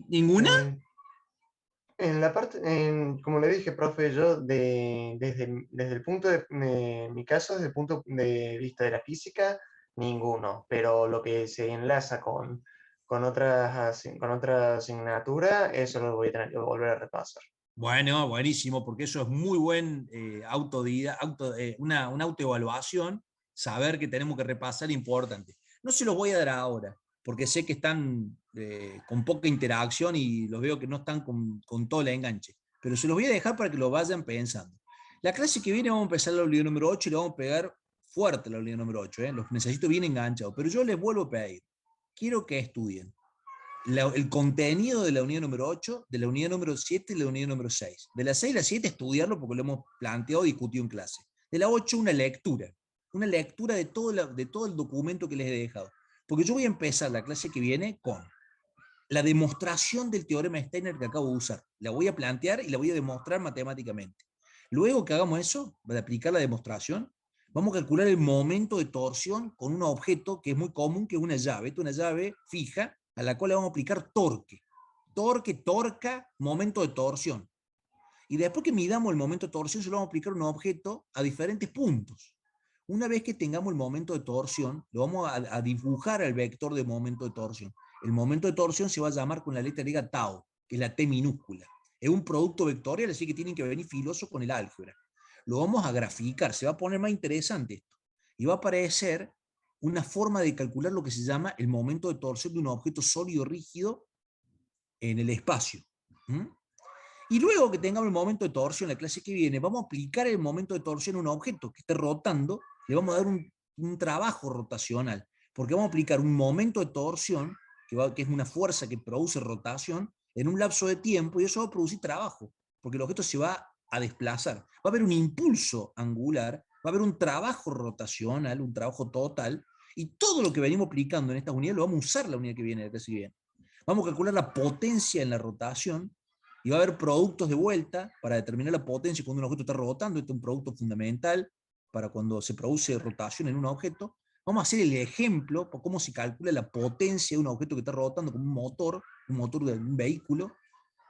A: ¿Ninguna?
B: En la parte, como le dije, profe, yo desde el punto de mi caso, desde el punto de vista de la física, ninguno, pero lo que se enlaza con con otra asignatura, eso lo voy a tener que volver a repasar.
A: Bueno, buenísimo, porque eso es muy buen una autoevaluación, saber que tenemos que repasar importante. No se los voy a dar ahora, porque sé que están con poca interacción y los veo que no están con todo el enganche, pero se los voy a dejar para que lo vayan pensando. La clase que viene vamos a empezar la unidad número 8 y le vamos a pegar fuerte la unidad número 8, los necesito bien enganchados, pero yo les vuelvo a pedir, quiero que estudien el contenido de la unidad número 8, de la unidad número 7 y de la unidad número 6. De la 6 a la 7 estudiarlo porque lo hemos planteado y discutido en clase. De la 8 una lectura de todo el documento que les he dejado. Porque yo voy a empezar la clase que viene con la demostración del teorema de Steiner que acabo de usar. La voy a plantear y la voy a demostrar matemáticamente. Luego que hagamos eso, para aplicar la demostración, vamos a calcular el momento de torsión con un objeto que es muy común, que es una llave. Esta es una llave fija a la cual le vamos a aplicar torque. Torque, torca, momento de torsión. Y después que midamos el momento de torsión, se lo vamos a aplicar a un objeto a diferentes puntos. Una vez que tengamos el momento de torsión, lo vamos a dibujar al vector de momento de torsión. El momento de torsión se va a llamar con la letra griega tau, que es la T minúscula. Es un producto vectorial, así que tienen que venir filosos con el álgebra. Lo vamos a graficar, se va a poner más interesante esto. Y va a aparecer una forma de calcular lo que se llama el momento de torsión de un objeto sólido rígido en el espacio. Y luego que tengamos el momento de torsión en la clase que viene, vamos a aplicar el momento de torsión a un objeto que esté rotando, le vamos a dar un trabajo rotacional, porque vamos a aplicar un momento de torsión, que es una fuerza que produce rotación, en un lapso de tiempo, y eso va a producir trabajo, porque el objeto se va a desplazar. Va a haber un impulso angular, va a haber un trabajo rotacional, un trabajo total, y todo lo que venimos aplicando en estas unidades lo vamos a usar la unidad que viene, la clase que viene. Vamos a calcular la potencia en la rotación, y va a haber productos de vuelta para determinar la potencia cuando un objeto está rotando. Este es un producto fundamental para cuando se produce rotación en un objeto. Vamos a hacer el ejemplo por cómo se calcula la potencia de un objeto que está rotando como un motor de un vehículo,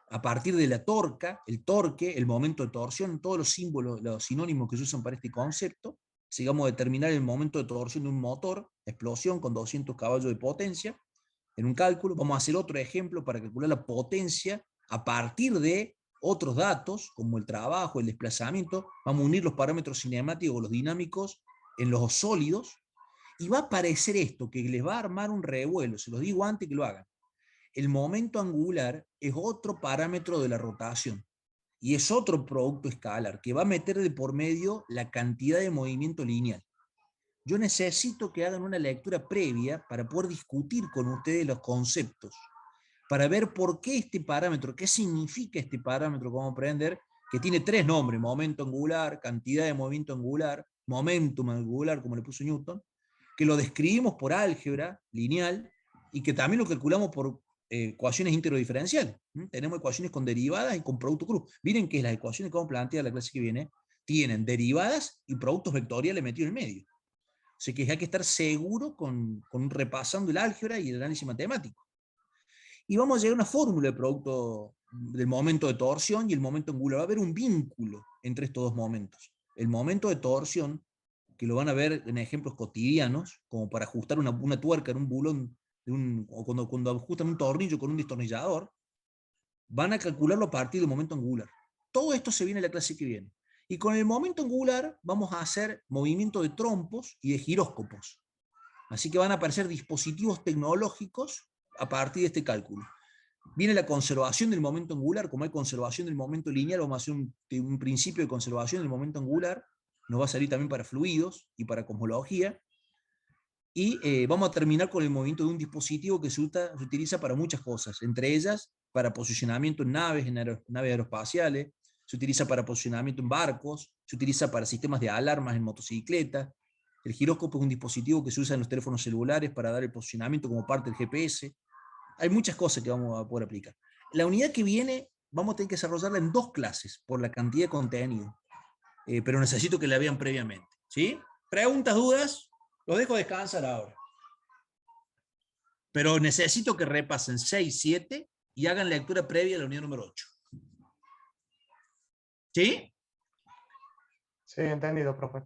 A: a partir de la torca, el torque, el momento de torsión, todos los símbolos, los sinónimos que se usan para este concepto. Si vamos a determinar el momento de torsión de un motor, explosión con 200 caballos de potencia, en un cálculo. Vamos a hacer otro ejemplo para calcular la potencia a partir de otros datos, como el trabajo, el desplazamiento. Vamos a unir los parámetros cinemáticos, los dinámicos, en los sólidos, y va a aparecer esto, que les va a armar un revuelo. Se los digo antes que lo hagan. El momento angular es otro parámetro de la rotación, y es otro producto escalar, que va a meter de por medio la cantidad de movimiento lineal. Yo necesito que hagan una lectura previa para poder discutir con ustedes los conceptos, para ver por qué este parámetro, qué significa este parámetro que vamos a aprender, que tiene tres nombres: momento angular, cantidad de movimiento angular, momentum angular, como le puso Newton, que lo describimos por álgebra lineal y que también lo calculamos por ecuaciones integrodiferenciales. Tenemos ecuaciones con derivadas y con producto cruz. Miren que las ecuaciones que vamos a plantear la clase que viene tienen derivadas y productos vectoriales metidos en el medio. O sea que hay que estar seguro con repasando el álgebra y el análisis matemático. Y vamos a llegar a una fórmula de producto del momento de torsión y el momento angular. Va a haber un vínculo entre estos dos momentos. El momento de torsión, que lo van a ver en ejemplos cotidianos, como para ajustar una tuerca en un bulón o cuando ajustan un tornillo con un destornillador, van a calcularlo a partir del momento angular. Todo esto se viene en la clase que viene. Y con el momento angular vamos a hacer movimiento de trompos y de giróscopos. Así que van a aparecer dispositivos tecnológicos a partir de este cálculo. Viene la conservación del momento angular, como hay conservación del momento lineal, vamos a hacer un principio de conservación del momento angular, nos va a salir también para fluidos y para cosmología, y vamos a terminar con el movimiento de un dispositivo que se utiliza para muchas cosas, entre ellas para posicionamiento en naves, naves aeroespaciales, se utiliza para posicionamiento en barcos, se utiliza para sistemas de alarmas en motocicletas. El giróscopo es un dispositivo que se usa en los teléfonos celulares para dar el posicionamiento como parte del GPS. Hay muchas cosas que vamos a poder aplicar. La unidad que viene vamos a tener que desarrollarla en 2 clases por la cantidad de contenido, pero necesito que la vean previamente. ¿Sí? ¿Preguntas, dudas? Los dejo descansar ahora. Pero necesito que repasen 6, 7 y hagan lectura previa a la unidad número 8. ¿Sí?
B: Sí, entendido, profe.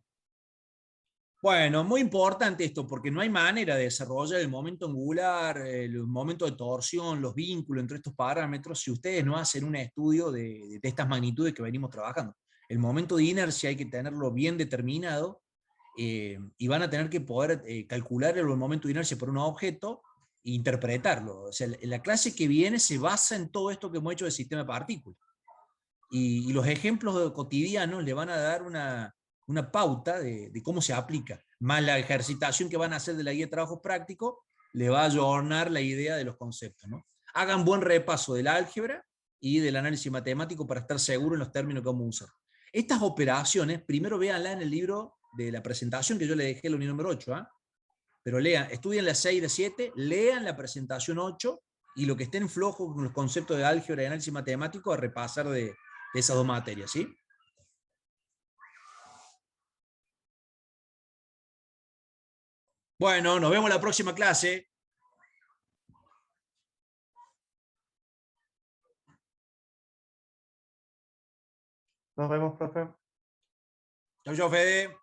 A: Bueno, muy importante esto, porque no hay manera de desarrollar el momento angular, el momento de torsión, los vínculos entre estos parámetros, si ustedes no hacen un estudio de estas magnitudes que venimos trabajando. El momento de inercia hay que tenerlo bien determinado, y van a tener que poder calcular el momento de inercia por un objeto e interpretarlo. O sea, la clase que viene se basa en todo esto que hemos hecho del sistema de partículas. Y los ejemplos cotidianos le van a dar una pauta de cómo se aplica. Más la ejercitación que van a hacer de la guía de trabajo práctico le va a adornar la idea de los conceptos, ¿no? Hagan buen repaso del álgebra y del análisis matemático para estar seguros en los términos que vamos a usar. Estas operaciones, primero véanlas en el libro de la presentación que yo le dejé en la unidad número 8, ¿eh? Pero lean, estudien la 6 y la 7, lean la presentación 8 y lo que estén flojos con los conceptos de álgebra y análisis matemático a repasar de esas 2 materias, ¿sí? Bueno, nos vemos en la próxima clase.
B: Nos vemos, profe.
A: Chau, chau, Fede.